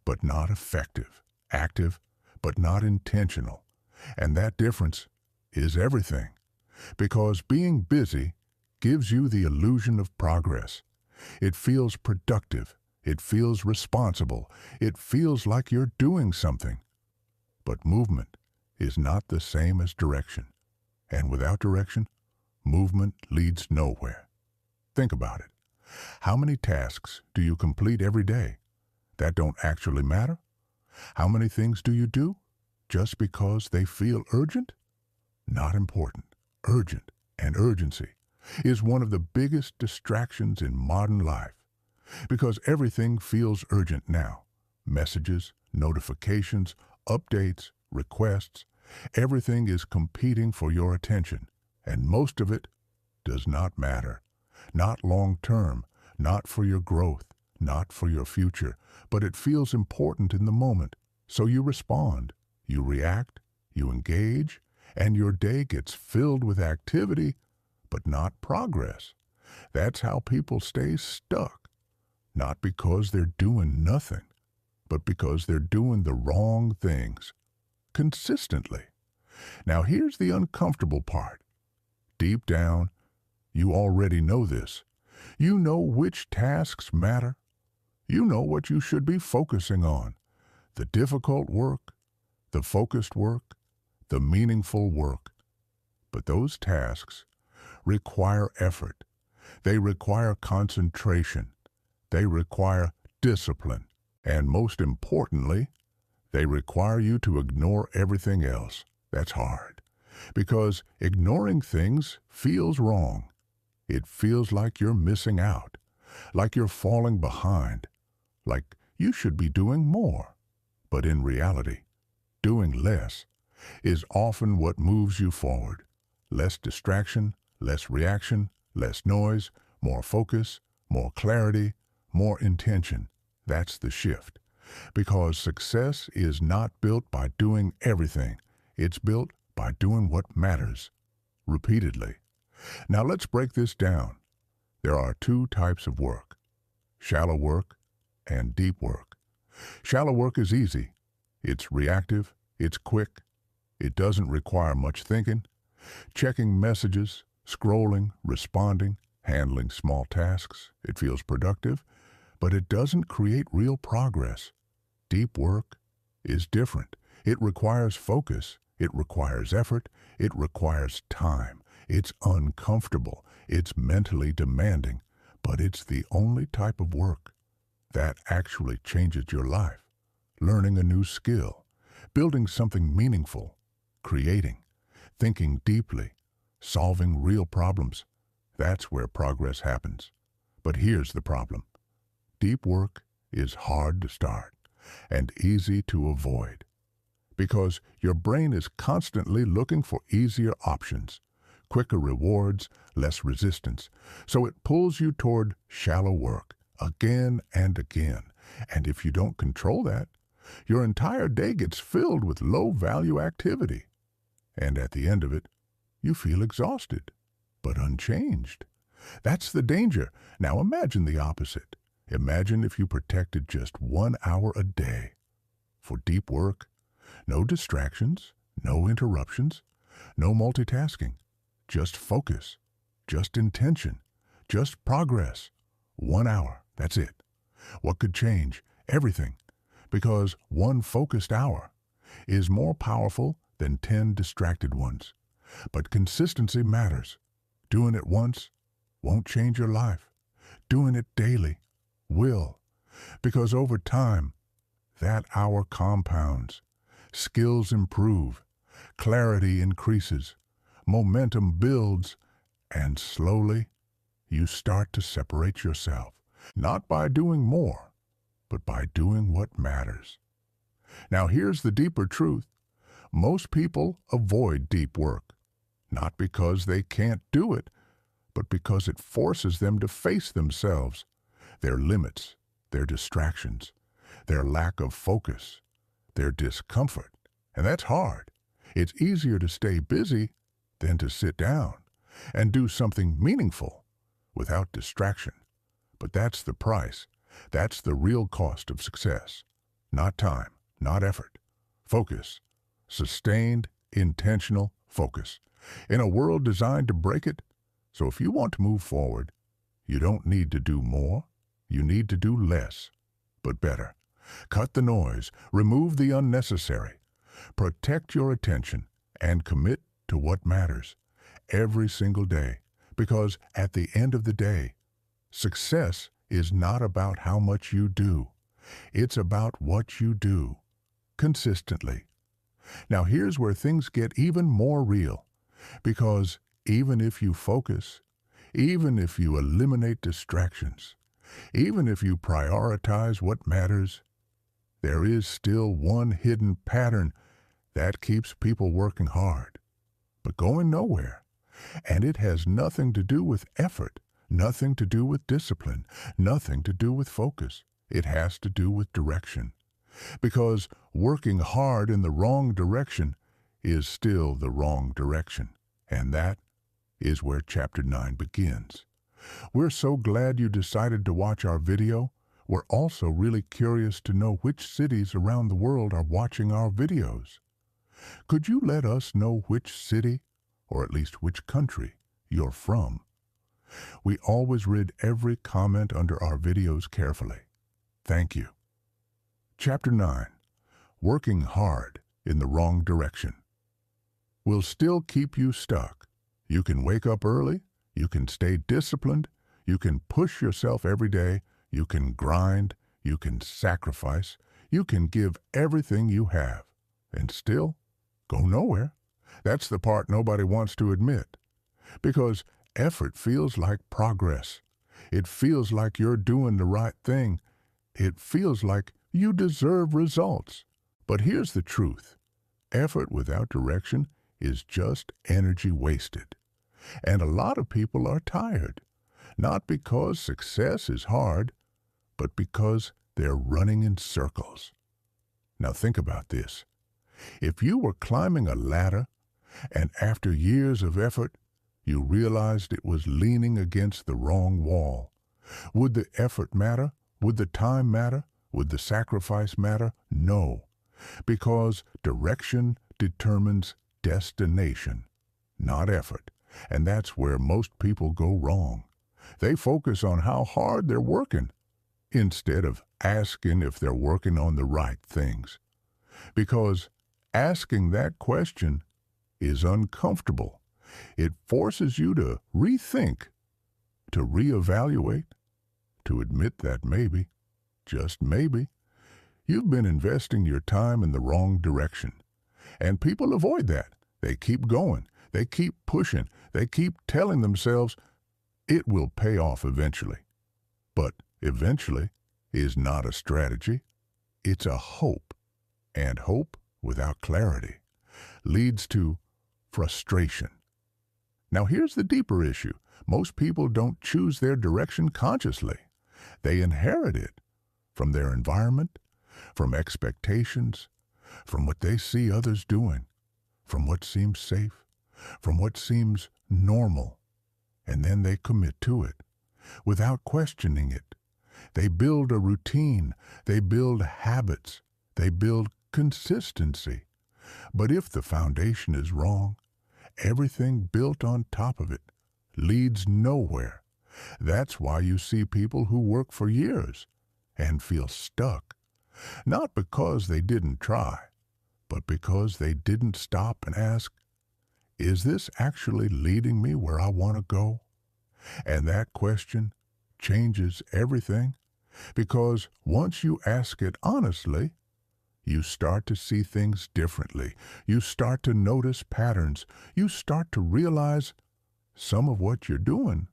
but not effective. Active, but not intentional. And that difference is everything. Because being busy gives you the illusion of progress. It feels productive. It feels responsible. It feels like you're doing something. But movement is not the same as direction. And without direction, movement leads nowhere. Think about it. How many tasks do you complete every day that don't actually matter? How many things do you do just because they feel urgent? Not important. Urgent and urgency is one of the biggest distractions in modern life. Because everything feels urgent now. Messages, notifications, updates, requests, everything is competing for your attention. And most of it does not matter. Not long term, not for your growth, not for your future, but it feels important in the moment. So you respond, you react, you engage, and your day gets filled with activity, but not progress. That's how people stay stuck. Not because they're doing nothing, but because they're doing the wrong things consistently. Now here's the uncomfortable part. Deep down, you already know this. You know which tasks matter. You know what you should be focusing on. The difficult work, the focused work, the meaningful work. But those tasks require effort. They require concentration. They require discipline. And most importantly, they require you to ignore everything else. That's hard. Because ignoring things feels wrong. It feels like you're missing out, like you're falling behind, like you should be doing more. But in reality, doing less is often what moves you forward. Less distraction, less reaction, less noise, more focus, more clarity, more intention. That's the shift. Because success is not built by doing everything. It's built by doing what matters, repeatedly. Now let's break this down. There are two types of work: shallow work and deep work. Shallow work is easy. It's reactive. It's quick. It doesn't require much thinking. Checking messages, scrolling, responding, handling small tasks. It feels productive, but it doesn't create real progress. Deep work is different. It requires focus. It requires effort. It requires time. It's uncomfortable. It's mentally demanding, but it's the only type of work that actually changes your life. Learning a new skill, building something meaningful, creating, thinking deeply, solving real problems. That's where progress happens. But here's the problem. Deep work is hard to start and easy to avoid because your brain is constantly looking for easier options, quicker rewards, less resistance. So it pulls you toward shallow work again and again. And if you don't control that, your entire day gets filled with low-value activity. And at the end of it, you feel exhausted, but unchanged. That's the danger. Now imagine the opposite. Imagine if you protected just 1 hour a day for deep work. No distractions, no interruptions, no multitasking. Just focus, just intention, just progress. 1 hour, that's it. What could change? Everything. Because one focused hour is more powerful than 10 distracted ones. But consistency matters. Doing it once won't change your life. Doing it daily will. Because over time, that hour compounds. Skills improve. Clarity increases. Momentum builds. And slowly, you start to separate yourself, not by doing more, but by doing what matters. Now here's the deeper truth. Most people avoid deep work, not because they can't do it, but because it forces them to face themselves, their limits, their distractions, their lack of focus, their discomfort. And that's hard. It's easier to stay busy than to sit down and do something meaningful without distraction. But that's the price. That's the real cost of success. Not time, not effort. Focus. Sustained, intentional focus. In a world designed to break it, so if you want to move forward, you don't need to do more. You need to do less, but better. Cut the noise. Remove the unnecessary. Protect your attention and commit to what matters every single day. Because at the end of the day, success is not about how much you do. It's about what you do consistently. Now here's where things get even more real. Because even if you focus, even if you eliminate distractions, even if you prioritize what matters, there is still one hidden pattern that keeps people working hard, but going nowhere. And it has nothing to do with effort, nothing to do with discipline, nothing to do with focus. It has to do with direction. Because working hard in the wrong direction is still the wrong direction. And that is where Chapter 9 begins. We're so glad you decided to watch our video. We're also really curious to know which cities around the world are watching our videos. Could you let us know which city, or at least which country, you're from? We always read every comment under our videos carefully. Thank you. Chapter 9. Working hard in the wrong direction will still keep you stuck. You can wake up early, you can stay disciplined, you can push yourself every day, you can grind, you can sacrifice, you can give everything you have, and still go nowhere. That's the part nobody wants to admit. Because effort feels like progress. It feels like you're doing the right thing. It feels like you deserve results. But here's the truth. Effort without direction is just energy wasted. And a lot of people are tired, not because success is hard, but because they're running in circles. Now think about this. If you were climbing a ladder, and after years of effort, you realized it was leaning against the wrong wall, would the effort matter? Would the time matter? Would the sacrifice matter? No, because direction determines destination, not effort. And that's where most people go wrong. They focus on how hard they're working instead of asking if they're working on the right things. Because asking that question is uncomfortable. It forces you to rethink, to reevaluate, to admit that maybe, just maybe, you've been investing your time in the wrong direction. And people avoid that. They keep going. They keep pushing. They keep telling themselves it will pay off eventually. But eventually is not a strategy. It's a hope. And hope without clarity leads to frustration. Now here's the deeper issue. Most people don't choose their direction consciously. They inherit it from their environment, from expectations, from what they see others doing, from what seems safe, from what seems normal, and then they commit to it without questioning it. They build a routine, they build habits, they build consistency. But if the foundation is wrong, everything built on top of it leads nowhere. That's why you see people who work for years and feel stuck, not because they didn't try, but because they didn't stop and ask, is this actually leading me where I want to go? And that question changes everything, because once you ask it honestly, you start to see things differently. You start to notice patterns. You start to realize some of what you're doing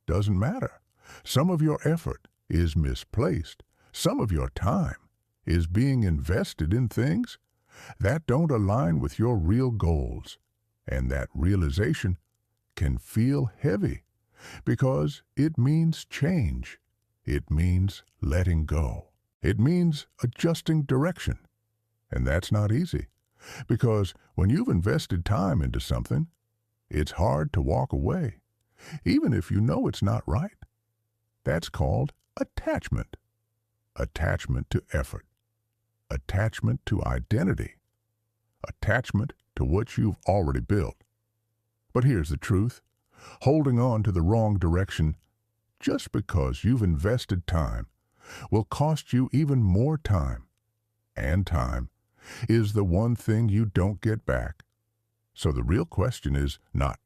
doesn't matter. Some of your effort is misplaced. Some of your time is being invested in things that don't align with your real goals. And that realization can feel heavy because it means change. It means letting go. It means adjusting direction. And that's not easy because when you've invested time into something, it's hard to walk away, even if you know it's not right. That's called attachment. Attachment to effort. Attachment to identity. Attachment to what you've already built. But here's the truth. Holding on to the wrong direction just because you've invested time will cost you even more time. And time is the one thing you don't get back. So the real question is not,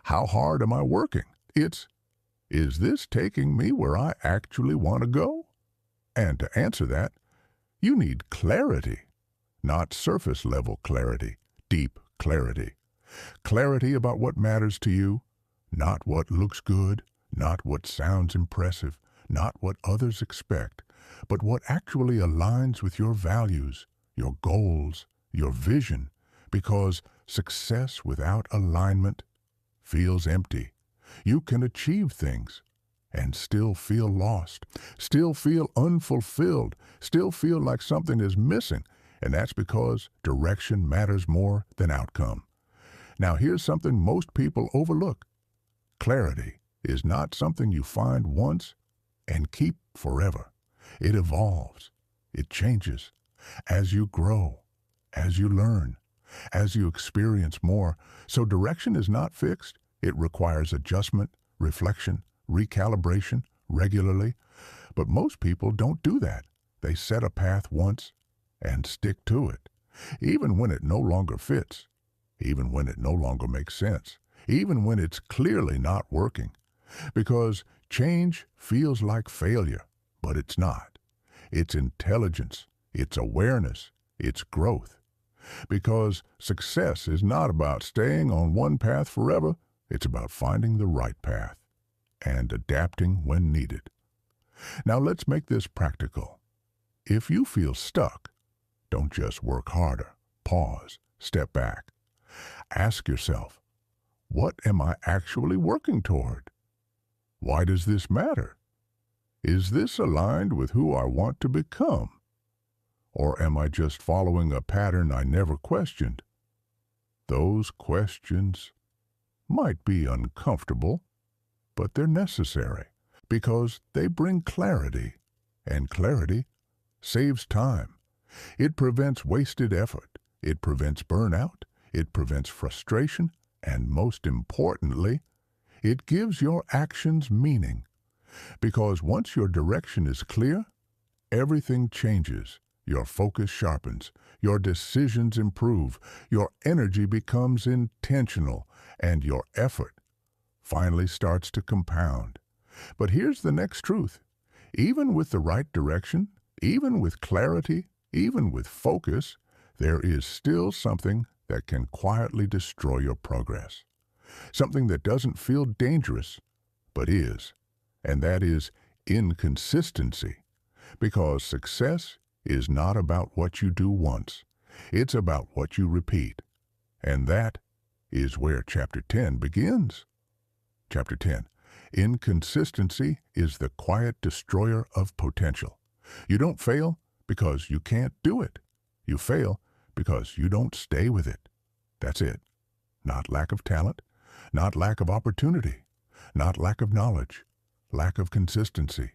how hard am I working? It's, is this taking me where I actually want to go? And to answer that, you need clarity, not surface-level clarity, deep clarity. Clarity about what matters to you, not what looks good, not what sounds impressive, not what others expect, but what actually aligns with your values, your goals, your vision, because success without alignment feels empty. You can achieve things and still feel lost, still feel unfulfilled, still feel like something is missing, and that's because direction matters more than outcome. Now here's something most people overlook. Clarity is not something you find once and keep forever. It evolves. It changes. As you grow, as you learn, as you experience more. So direction is not fixed. It requires adjustment, reflection, recalibration regularly. But most people don't do that. They set a path once and stick to it, even when it no longer fits, even when it no longer makes sense, even when it's clearly not working. Because change feels like failure, but it's not. It's intelligence, it's awareness, it's growth. Because success is not about staying on one path forever, it's about finding the right path and adapting when needed. Now let's make this practical. If you feel stuck, don't just work harder. Pause, step back. Ask yourself, what am I actually working toward? Why does this matter? Is this aligned with who I want to become? Or am I just following a pattern I never questioned? Those questions might be uncomfortable, but they're necessary because they bring clarity, and clarity saves time. It prevents wasted effort. It prevents burnout. It prevents frustration. And most importantly, it gives your actions meaning. Because once your direction is clear, everything changes. Your focus sharpens. Your decisions improve. Your energy becomes intentional. And your effort finally starts to compound. But here's the next truth. Even with the right direction, even with clarity, even with focus, there is still something that can quietly destroy your progress. Something that doesn't feel dangerous, but is. And that is inconsistency. Because success is not about what you do once. It's about what you repeat. And that is where Chapter 10 begins. Chapter 10. Inconsistency is the quiet destroyer of potential. You don't fail because you can't do it. You fail because you don't stay with it. That's it. Not lack of talent, not lack of opportunity, not lack of knowledge, lack of consistency.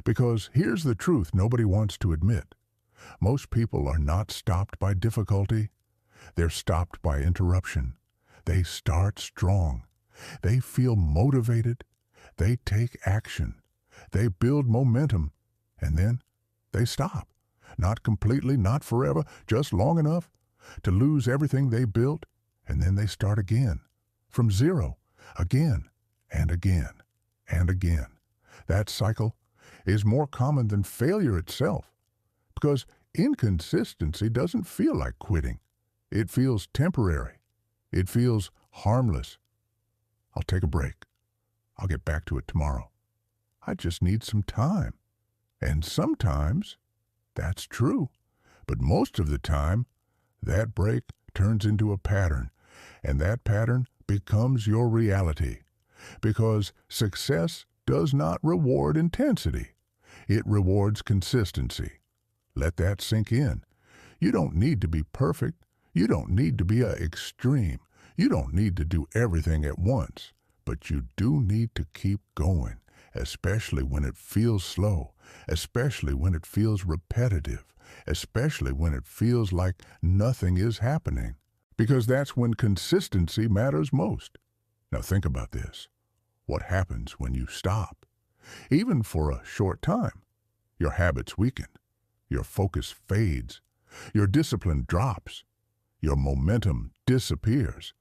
Because here's the truth nobody wants to admit. Most people are not stopped by difficulty. They're stopped by interruption. They start strong. They feel motivated. They take action. They build momentum. And then they stop. Not completely, not forever, just long enough to lose everything they built, and then they start again, from zero, again, and again, and again. That cycle is more common than failure itself, because inconsistency doesn't feel like quitting. It feels temporary. It feels harmless. I'll take a break. I'll get back to it tomorrow. I just need some time. And sometimes that's true. But most of the time, that break turns into a pattern, and that pattern becomes your reality. Because success does not reward intensity. It rewards consistency. Let that sink in. You don't need to be perfect. You don't need to be extreme. You don't need to do everything at once. But you do need to keep going, especially when it feels slow, especially when it feels repetitive, especially when it feels like nothing is happening. Because that's when consistency matters most. Now think about this. What happens when you stop? Even for a short time, your habits weaken, your focus fades, your discipline drops, your momentum disappears.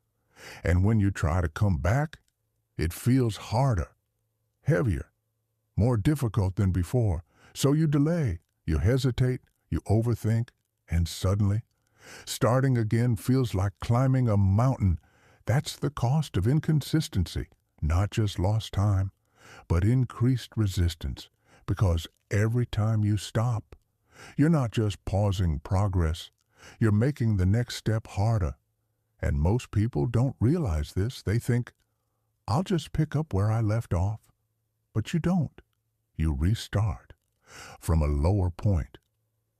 And when you try to come back, it feels harder, heavier, more difficult than before. So you delay, you hesitate, you overthink, and suddenly, starting again feels like climbing a mountain. That's the cost of inconsistency, not just lost time, but increased resistance. Because every time you stop, you're not just pausing progress, you're making the next step harder. And most people don't realize this. They think, I'll just pick up where I left off. But you don't. You restart from a lower point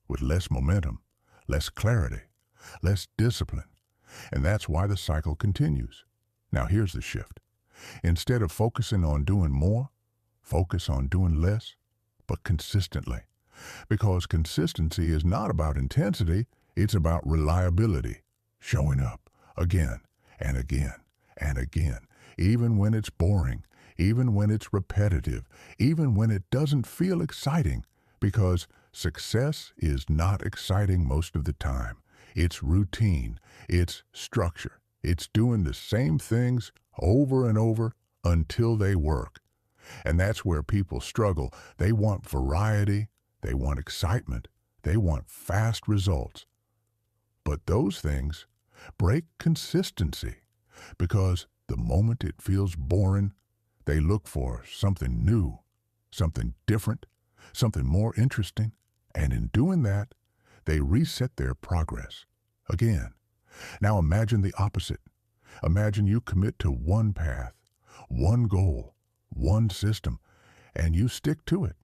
with less momentum, less clarity, less discipline. And that's why the cycle continues. Now here's the shift. Instead of focusing on doing more, focus on doing less, but consistently. Because consistency is not about intensity, it's about reliability. Showing up again and again and again, even when it's boring, even when it's repetitive, even when it doesn't feel exciting. Because success is not exciting most of the time. It's routine, it's structure, it's doing the same things over and over until they work. And that's where people struggle. They want variety, they want excitement, they want fast results. But those things break consistency, because the moment it feels boring, they look for something new, something different, something more interesting, and in doing that, they reset their progress again. Now imagine the opposite. Imagine you commit to one path, one goal, one system, and you stick to it.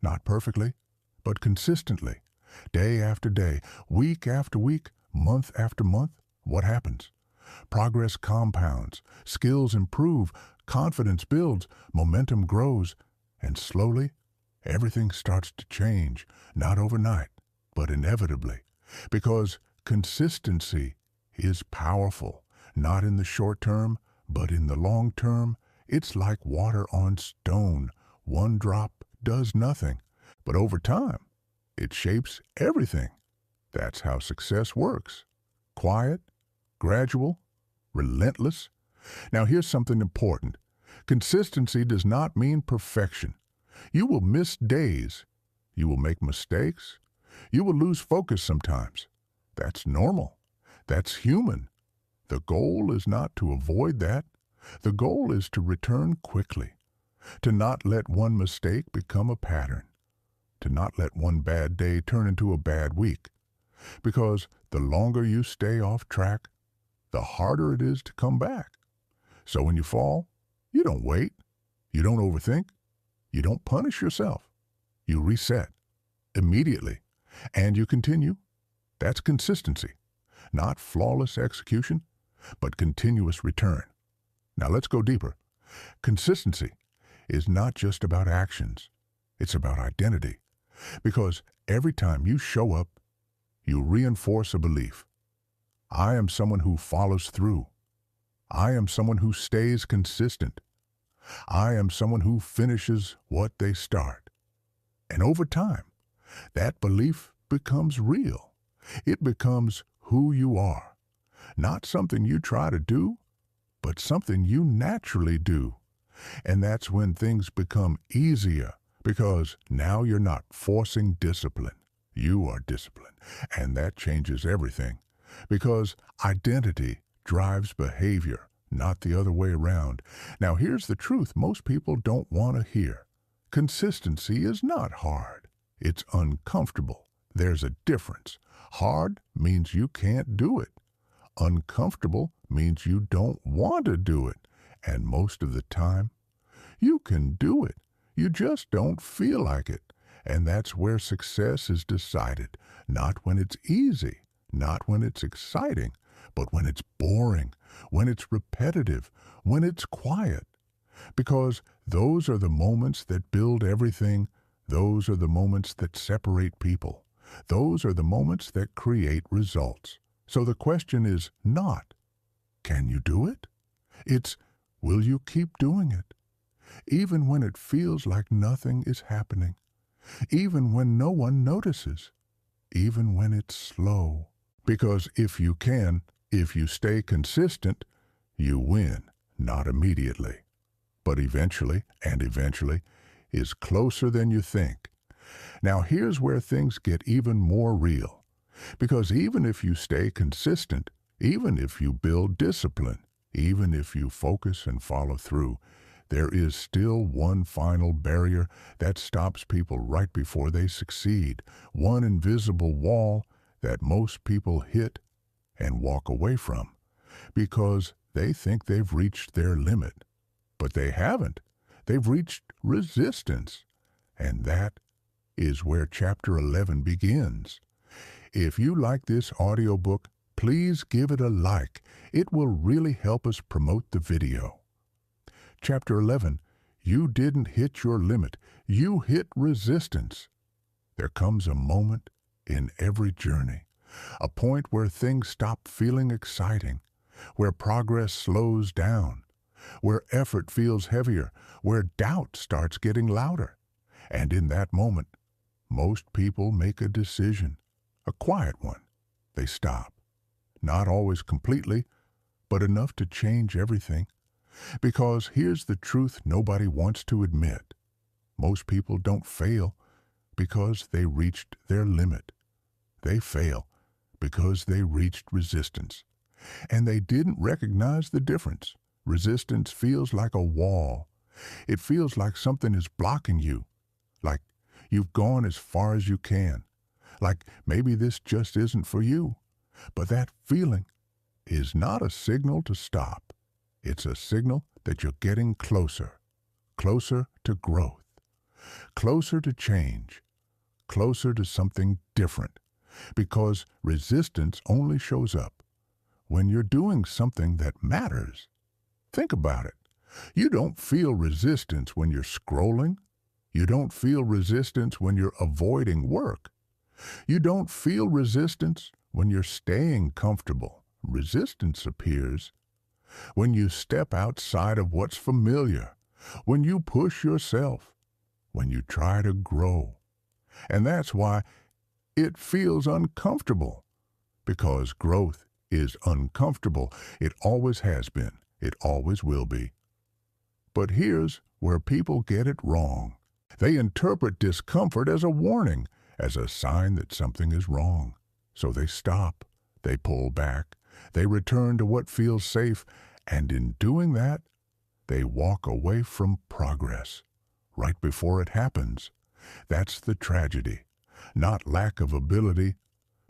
Not perfectly, but consistently. Day after day, week after week, month after month. What happens? Progress compounds, skills improve, confidence builds, momentum grows, and slowly, everything starts to change, not overnight, but inevitably. Because consistency is powerful, not in the short term, but in the long term. It's like water on stone. One drop does nothing, but over time, it shapes everything. That's how success works. Quiet, gradual, relentless. Now here's something important. Consistency does not mean perfection. You will miss days. You will make mistakes. You will lose focus sometimes. That's normal. That's human. The goal is not to avoid that. The goal is to return quickly, to not let one mistake become a pattern, to not let one bad day turn into a bad week. Because the longer you stay off track, the harder it is to come back. So when you fall, you don't wait, you don't overthink, you don't punish yourself. You reset immediately, and you continue. That's consistency, not flawless execution, but continuous return. Now let's go deeper. Consistency is not just about actions, it's about identity. Because every time you show up, you reinforce a belief. I am someone who follows through. I am someone who stays consistent. I am someone who finishes what they start. And over time, that belief becomes real. It becomes who you are. Not something you try to do, but something you naturally do. And that's when things become easier, because now you're not forcing discipline. You are disciplined, and that changes everything. Because identity drives behavior, not the other way around. Now here's the truth most people don't want to hear. Consistency is not hard. It's uncomfortable. There's a difference. Hard means you can't do it. Uncomfortable means you don't want to do it. And most of the time, you can do it. You just don't feel like it. And that's where success is decided. Not when it's easy, not when it's exciting, but when it's boring, when it's repetitive, when it's quiet. Because those are the moments that build everything. Those are the moments that separate people. Those are the moments that create results. So the question is not, can you do it? It's, will you keep doing it? Even when it feels like nothing is happening. Even when no one notices. Even when it's slow. Because if you can, if you stay consistent, you win, not immediately. But eventually, and eventually, is closer than you think. Now here's where things get even more real. Because even if you stay consistent, even if you build discipline, even if you focus and follow through, there is still one final barrier that stops people right before they succeed. One invisible wall that most people hit and walk away from because they think they've reached their limit. But they haven't. They've reached resistance. And that is where Chapter 11 begins. If you like this audiobook, please give it a like. It will really help us promote the video. Chapter 11, you didn't hit your limit. You hit resistance. There comes a moment in every journey, a point where things stop feeling exciting, where progress slows down, where effort feels heavier, where doubt starts getting louder. And in that moment, most people make a decision, a quiet one. They stop. Not always completely, but enough to change everything. Because here's the truth nobody wants to admit. Most people don't fail because they reached their limit. They fail because they reached resistance. And they didn't recognize the difference. Resistance feels like a wall. It feels like something is blocking you. Like you've gone as far as you can. Like maybe this just isn't for you. But that feeling is not a signal to stop. It's a signal that you're getting closer. Closer to growth. Closer to change. Closer to something different. Because resistance only shows up when you're doing something that matters. Think about it. You don't feel resistance when you're scrolling. You don't feel resistance when you're avoiding work. You don't feel resistance when you're staying comfortable. Resistance appears when you step outside of what's familiar, when you push yourself, when you try to grow. And that's why it feels uncomfortable, because growth is uncomfortable. It always has been. It always will be. But here's where people get it wrong. They interpret discomfort as a warning, as a sign that something is wrong. So they stop, they pull back, they return to what feels safe, and in doing that, they walk away from progress right before it happens. That's the tragedy. Not lack of ability,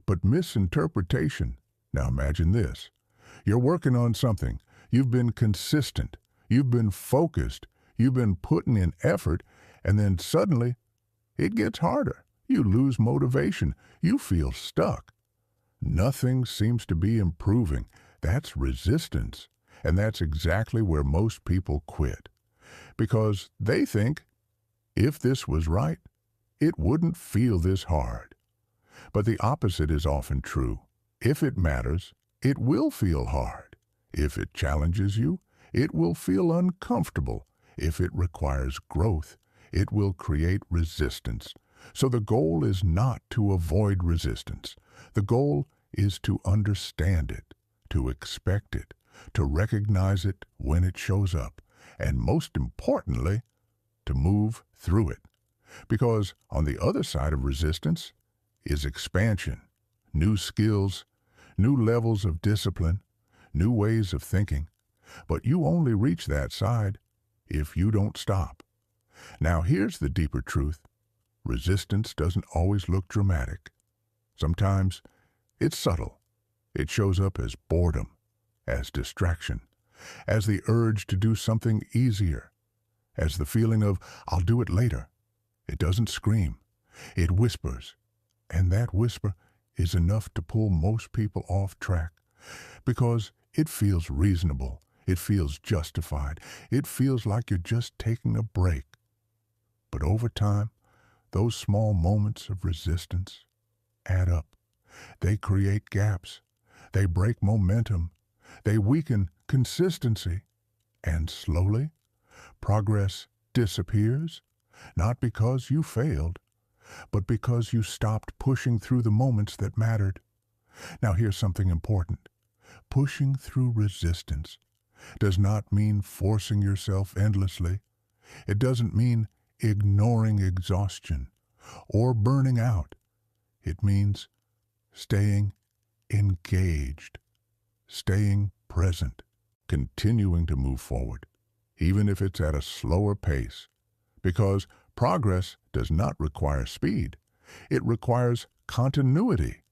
but misinterpretation. Now imagine this. You're working on something. You've been consistent. You've been focused. You've been putting in effort, and then suddenly it gets harder. You lose motivation. You feel stuck. Nothing seems to be improving. That's resistance. And that's exactly where most people quit. Because they think, if this was right, it wouldn't feel this hard. But the opposite is often true. If it matters, it will feel hard. If it challenges you, it will feel uncomfortable. If it requires growth, it will create resistance. So the goal is not to avoid resistance. The goal is to understand it, to expect it, to recognize it when it shows up, and most importantly, to move through it. Because on the other side of resistance is expansion, new skills, new levels of discipline, new ways of thinking. But you only reach that side if you don't stop. Now here's the deeper truth. Resistance doesn't always look dramatic. Sometimes it's subtle. It shows up as boredom, as distraction, as the urge to do something easier, as the feeling of, I'll do it later. It doesn't scream. It whispers. And that whisper is enough to pull most people off track because it feels reasonable. It feels justified. It feels like you're just taking a break. But over time, those small moments of resistance add up. They create gaps. They break momentum. They weaken consistency. And slowly, progress disappears, not because you failed, but because you stopped pushing through the moments that mattered. Now here's something important. Pushing through resistance does not mean forcing yourself endlessly. It doesn't mean ignoring exhaustion or burning out. It means staying engaged, staying present, continuing to move forward, even if it's at a slower pace, because progress does not require speed. It requires continuity.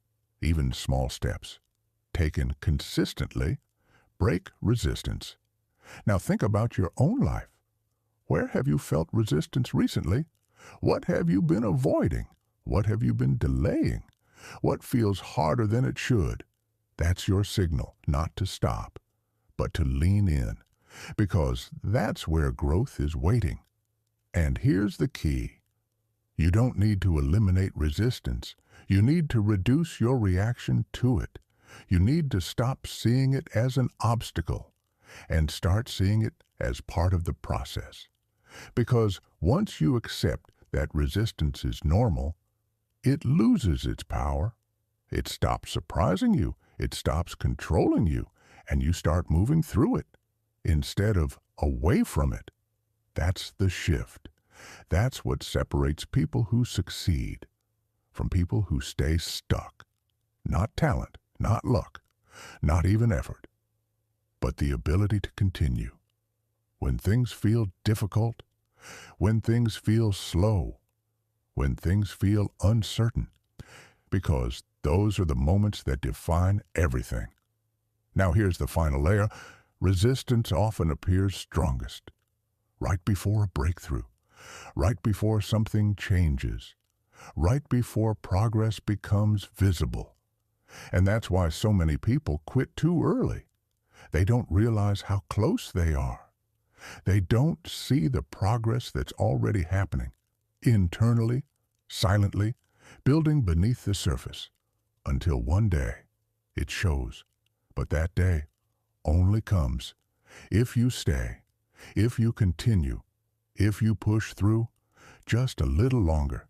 Even small steps, taken consistently, break resistance. Now think about your own life. Where have you felt resistance recently? What have you been avoiding? What have you been delaying? What feels harder than it should? That's your signal not to stop, but to lean in, because that's where growth is waiting. And here's the key. You don't need to eliminate resistance. You need to reduce your reaction to it. You need to stop seeing it as an obstacle and start seeing it as part of the process. Because once you accept that resistance is normal, it loses its power. It stops surprising you. It stops controlling you, and you start moving through it instead of away from it. That's the shift. That's what separates people who succeed from people who stay stuck. Not talent, not luck, not even effort, but the ability to continue. When things feel difficult, when things feel slow, when things feel uncertain, because those are the moments that define everything. Now here's the final layer. Resistance often appears strongest right before a breakthrough, right before something changes, right before progress becomes visible. And that's why so many people quit too early. They don't realize how close they are. They don't see the progress that's already happening, internally, silently, building beneath the surface, until one day it shows. But that day only comes if you stay, if you continue, if you push through just a little longer.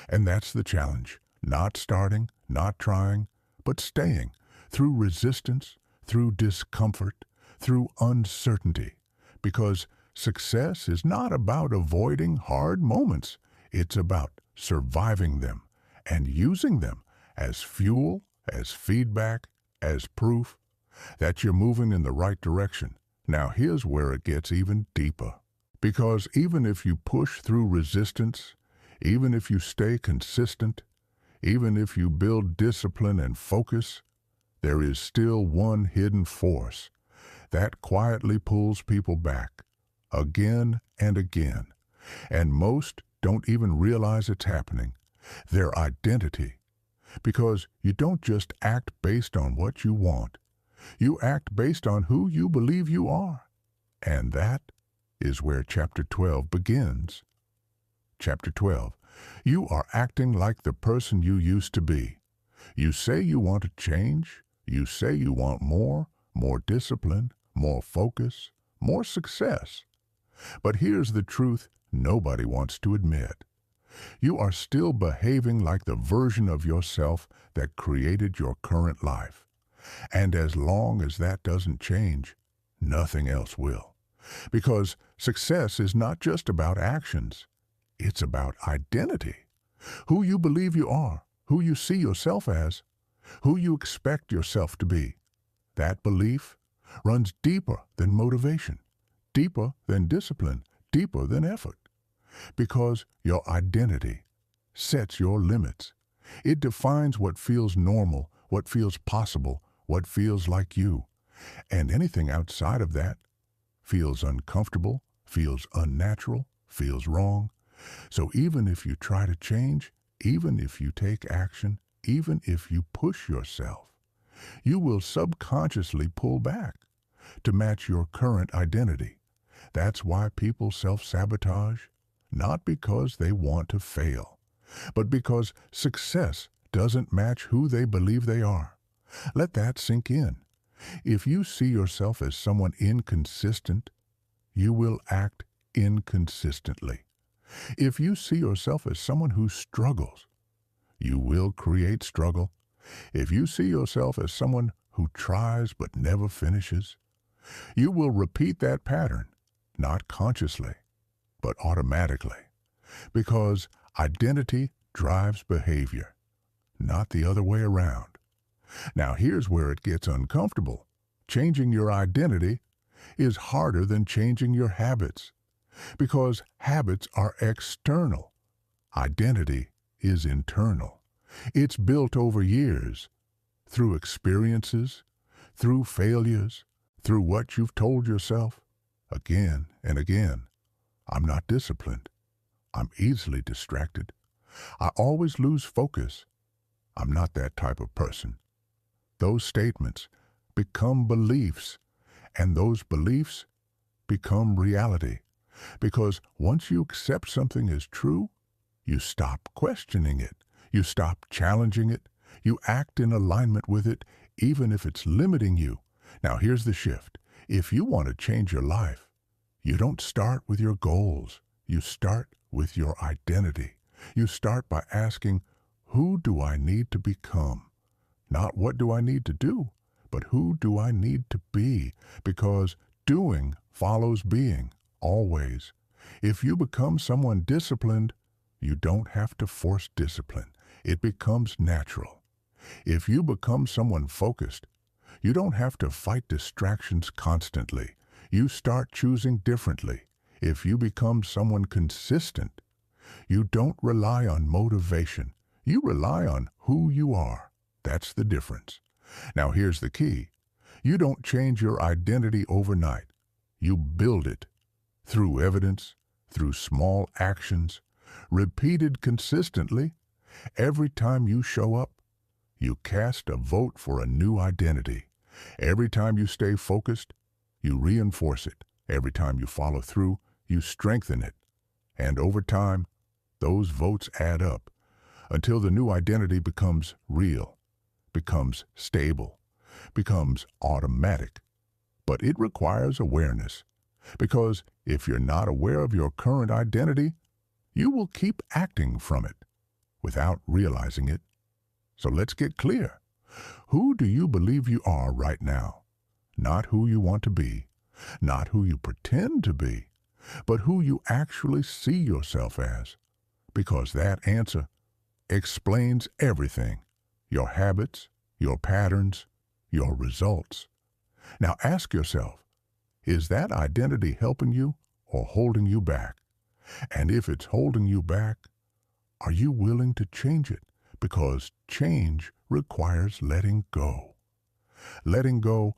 And that's the challenge. Not starting, not trying, but staying through resistance, through discomfort, through uncertainty. Because success is not about avoiding hard moments. It's about surviving them and using them as fuel, as feedback, as proof that you're moving in the right direction. Now here's where it gets even deeper. Because even if you push through resistance, even if you stay consistent, even if you build discipline and focus, there is still one hidden force that quietly pulls people back again and again. And most don't even realize it's happening. Their identity. Because you don't just act based on what you want. You act based on who you believe you are. And that is where Chapter 12 begins. Chapter 12. You are acting like the person you used to be. You say you want to change. You say you want more discipline, more focus, more success. But here's the truth nobody wants to admit. You are still behaving like the version of yourself that created your current life. And as long as that doesn't change, nothing else will. Because success is not just about actions. It's about identity. Who you believe you are, who you see yourself as, who you expect yourself to be. That belief, runs deeper than motivation, deeper than discipline, deeper than effort. Because your identity sets your limits. It defines what feels normal, what feels possible, what feels like you. And anything outside of that feels uncomfortable, feels unnatural, feels wrong. So even if you try to change, even if you take action, even if you push yourself, you will subconsciously pull back to match your current identity. That's why people self-sabotage, not because they want to fail, but because success doesn't match who they believe they are. Let that sink in. If you see yourself as someone inconsistent, you will act inconsistently. If you see yourself as someone who struggles, you will create struggle. If you see yourself as someone who tries but never finishes, you will repeat that pattern, not consciously, but automatically. Because identity drives behavior, not the other way around. Now here's where it gets uncomfortable. Changing your identity is harder than changing your habits, because habits are external. Identity is internal. It's built over years, through experiences, through failures, through what you've told yourself again and again. I'm not disciplined. I'm easily distracted. I always lose focus. I'm not that type of person. Those statements become beliefs, and those beliefs become reality. Because once you accept something as true, you stop questioning it. You stop challenging it. You act in alignment with it, even if it's limiting you. Now here's the shift. If you want to change your life, you don't start with your goals. You start with your identity. You start by asking, who do I need to become? Not what do I need to do, but who do I need to be? Because doing follows being, always. If you become someone disciplined, you don't have to force discipline. It becomes natural. If you become someone focused, you don't have to fight distractions constantly. You start choosing differently. If you become someone consistent, you don't rely on motivation. You rely on who you are. That's the difference. Now here's the key. You don't change your identity overnight. You build it through evidence, through small actions, repeated consistently. Every time you show up, you cast a vote for a new identity. Every time you stay focused, you reinforce it. Every time you follow through, you strengthen it. And over time, those votes add up until the new identity becomes real, becomes stable, becomes automatic. But it requires awareness, because if you're not aware of your current identity, you will keep acting from it without realizing it. So let's get clear. Who do you believe you are right now? Not who you want to be, not who you pretend to be, but who you actually see yourself as. Because that answer explains everything: your habits, your patterns, your results. Now ask yourself, is that identity helping you or holding you back? And if it's holding you back, are you willing to change it? Because change requires letting go. Letting go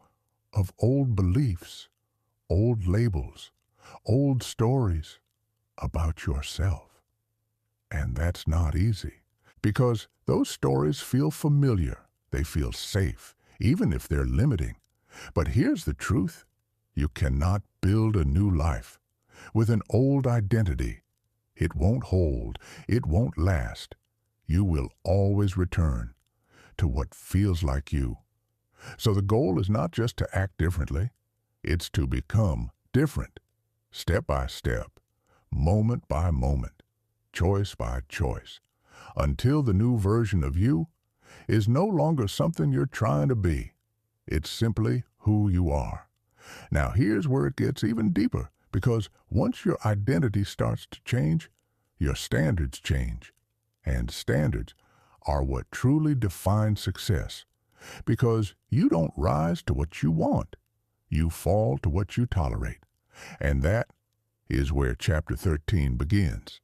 of old beliefs, old labels, old stories about yourself. And that's not easy, because those stories feel familiar. They feel safe, even if they're limiting. But here's the truth. You cannot build a new life with an old identity. It won't hold. It won't last. You will always return to what feels like you. So the goal is not just to act differently. It's to become different, step by step, moment by moment, choice by choice, until the new version of you is no longer something you're trying to be. It's simply who you are. Now here's where it gets even deeper, because once your identity starts to change, your standards change. And standards are what truly define success, because you don't rise to what you want. you fall to what you tolerate. And that is where Chapter 13 begins.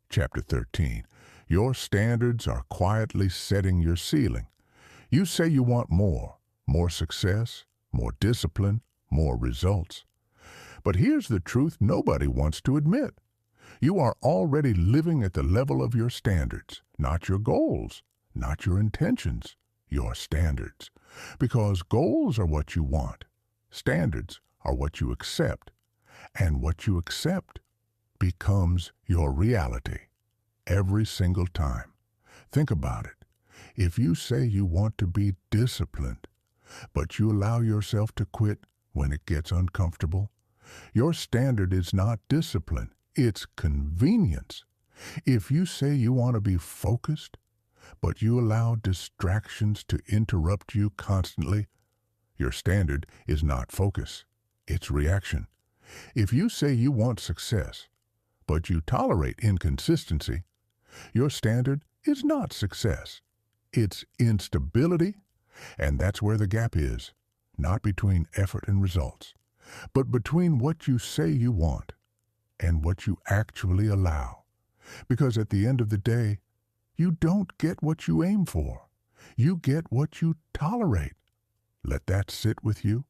Chapter 13. Your standards are quietly setting your ceiling. You say you want more success, more discipline, more results. But here's the truth nobody wants to admit. You are already living at the level of your standards, not your goals, not your intentions, your standards. Because goals are what you want. Standards are what you accept. And what you accept becomes your reality every single time. Think about it. If you say you want to be disciplined, but you allow yourself to quit when it gets uncomfortable, your standard is not discipline, it's convenience. If you say you want to be focused, but you allow distractions to interrupt you constantly, your standard is not focus, it's reaction. If you say you want success, but you tolerate inconsistency, your standard is not success. It's instability, and that's where the gap is, not between effort and results, but between what you say you want and what you actually allow. Because at the end of the day, you don't get what you aim for. You get what you tolerate. Let that sit with you,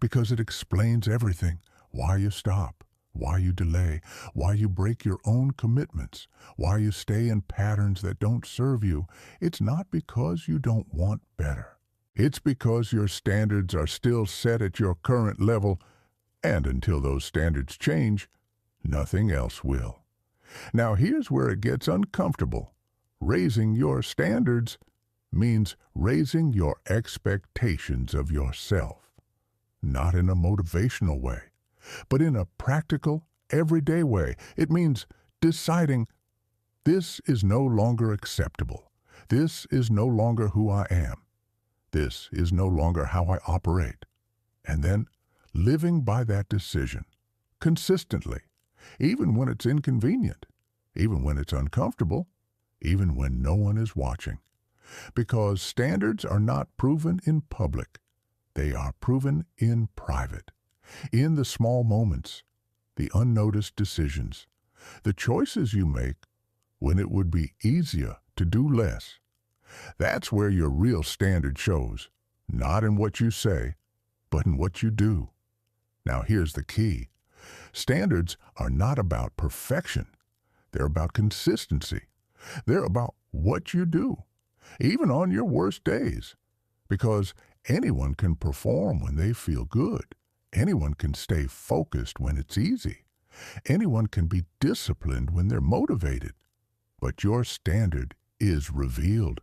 because it explains everything. Why you stop, why you delay, why you break your own commitments, why you stay in patterns that don't serve you. It's not because you don't want better. It's because your standards are still set at your current level, and until those standards change, nothing else will. Now here's where it gets uncomfortable. Raising your standards means raising your expectations of yourself. Not in a motivational way, but in a practical, everyday way. It means deciding, this is no longer acceptable. This is no longer who I am. This is no longer how I operate. And then living by that decision, consistently, even when it's inconvenient, even when it's uncomfortable, even when no one is watching. Because standards are not proven in public. They are proven in private, in the small moments, the unnoticed decisions, the choices you make when it would be easier to do less. That's where your real standard shows, not in what you say, but in what you do. Now here's the key. Standards are not about perfection. They're about consistency. They're about what you do, even on your worst days. Because anyone can perform when they feel good. Anyone can stay focused when it's easy. Anyone can be disciplined when they're motivated. But your standard is revealed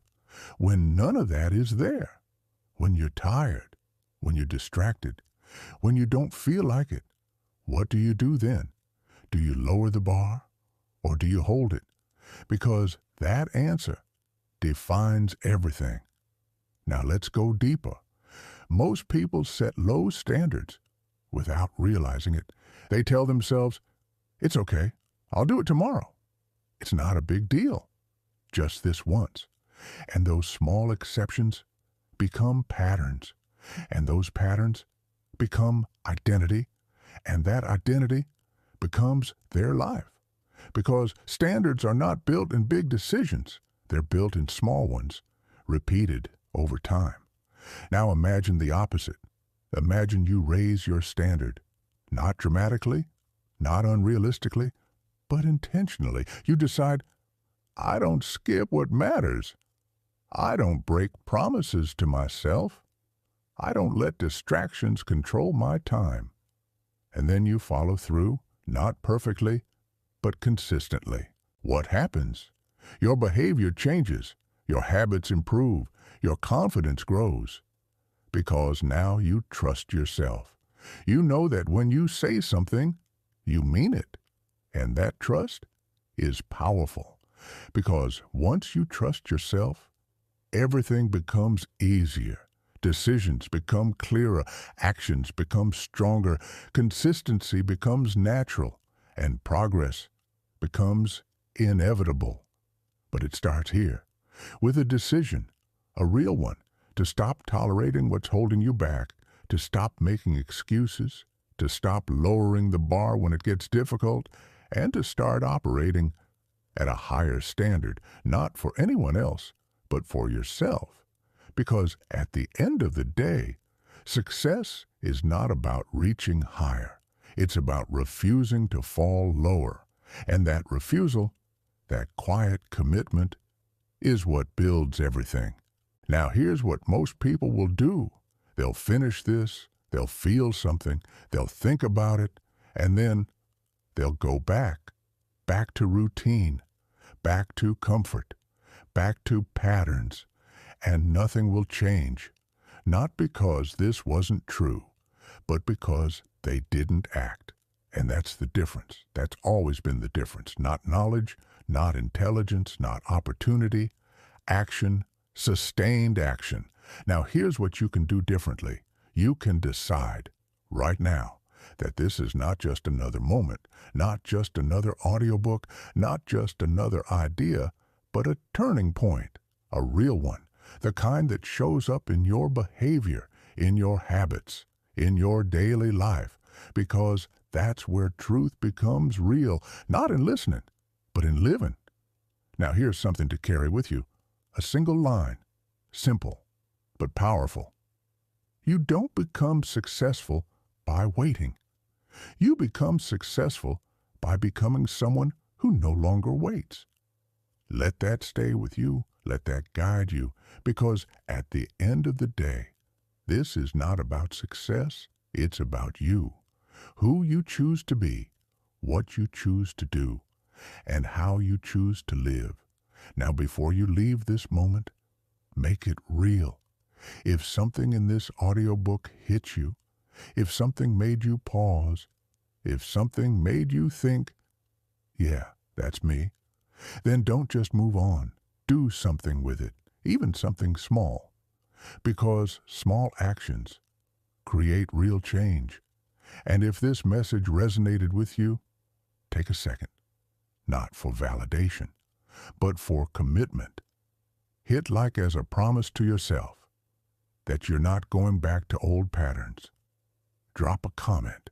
when none of that is there. When you're tired, when you're distracted, when you don't feel like it. What do you do then? Do you lower the bar or do you hold it? Because that answer defines everything. Now let's go deeper. Most people set low standards without realizing it. They tell themselves, it's okay, I'll do it tomorrow. It's not a big deal, just this once. And those small exceptions become patterns, and those patterns become identity, and that identity becomes their life. Because standards are not built in big decisions, they're built in small ones, repeated over time. Now imagine the opposite. Imagine you raise your standard, not dramatically, not unrealistically, but intentionally. You decide, I don't skip what matters. I don't break promises to myself. I don't let distractions control my time. And then you follow through, not perfectly, but consistently. What happens? Your behavior changes, your habits improve, your confidence grows. Because now you trust yourself. You know that when you say something, you mean it. And that trust is powerful. Because once you trust yourself, everything becomes easier. Decisions become clearer. Actions become stronger. Consistency becomes natural. And progress becomes inevitable. But it starts here, with a decision, a real one, to stop tolerating what's holding you back, to stop making excuses, to stop lowering the bar when it gets difficult, and to start operating at a higher standard, not for anyone else, but for yourself. Because at the end of the day, success is not about reaching higher. It's about refusing to fall lower. And that refusal, that quiet commitment, is what builds everything. Now here's what most people will do. They'll finish this, they'll feel something, they'll think about it, and then they'll go back to routine, back to comfort, back to patterns, and nothing will change. Not because this wasn't true, but because they didn't act. And that's the difference. That's always been the difference. Not knowledge, not intelligence, not opportunity. Action, sustained action. Now here's what you can do differently. You can decide right now that this is not just another moment, not just another audiobook, not just another idea, but a turning point, a real one, the kind that shows up in your behavior, in your habits, in your daily life, because that's where truth becomes real, not in listening, but in living. Now here's something to carry with you. A single line, simple, but powerful. You don't become successful by waiting. You become successful by becoming someone who no longer waits. Let that stay with you. Let that guide you. Because at the end of the day, this is not about success. It's about you. Who you choose to be, what you choose to do, and how you choose to live. Now, before you leave this moment, make it real. If something in this audiobook hit you, if something made you pause, if something made you think, yeah, that's me, then don't just move on. Do something with it, even something small. Because small actions create real change. And if this message resonated with you, take a second. Not for validation, but for commitment. Hit like as a promise to yourself that you're not going back to old patterns. Drop a comment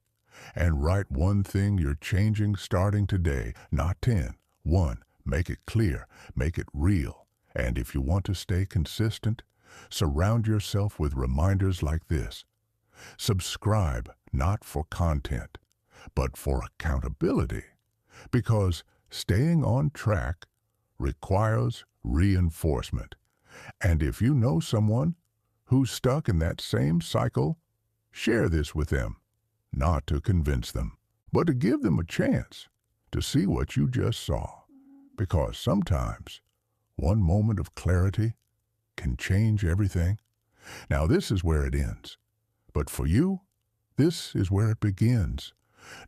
and write one thing you're changing starting today, not 10. 1. Make it clear, make it real. And if you want to stay consistent, surround yourself with reminders like this. Subscribe not for content, but for accountability. Because staying on track requires reinforcement. And if you know someone who's stuck in that same cycle, share this with them, not to convince them, but to give them a chance to see what you just saw. Because sometimes one moment of clarity can change everything. Now this is where it ends. But for you, this is where it begins.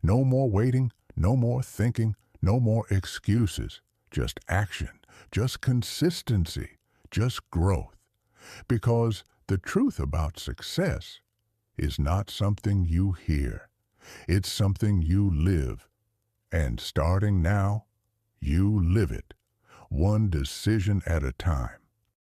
No more waiting, no more thinking, no more excuses. Just action, just consistency, just growth. Because the truth about success is not something you hear. It's something you live. And starting now, you live it, one decision at a time.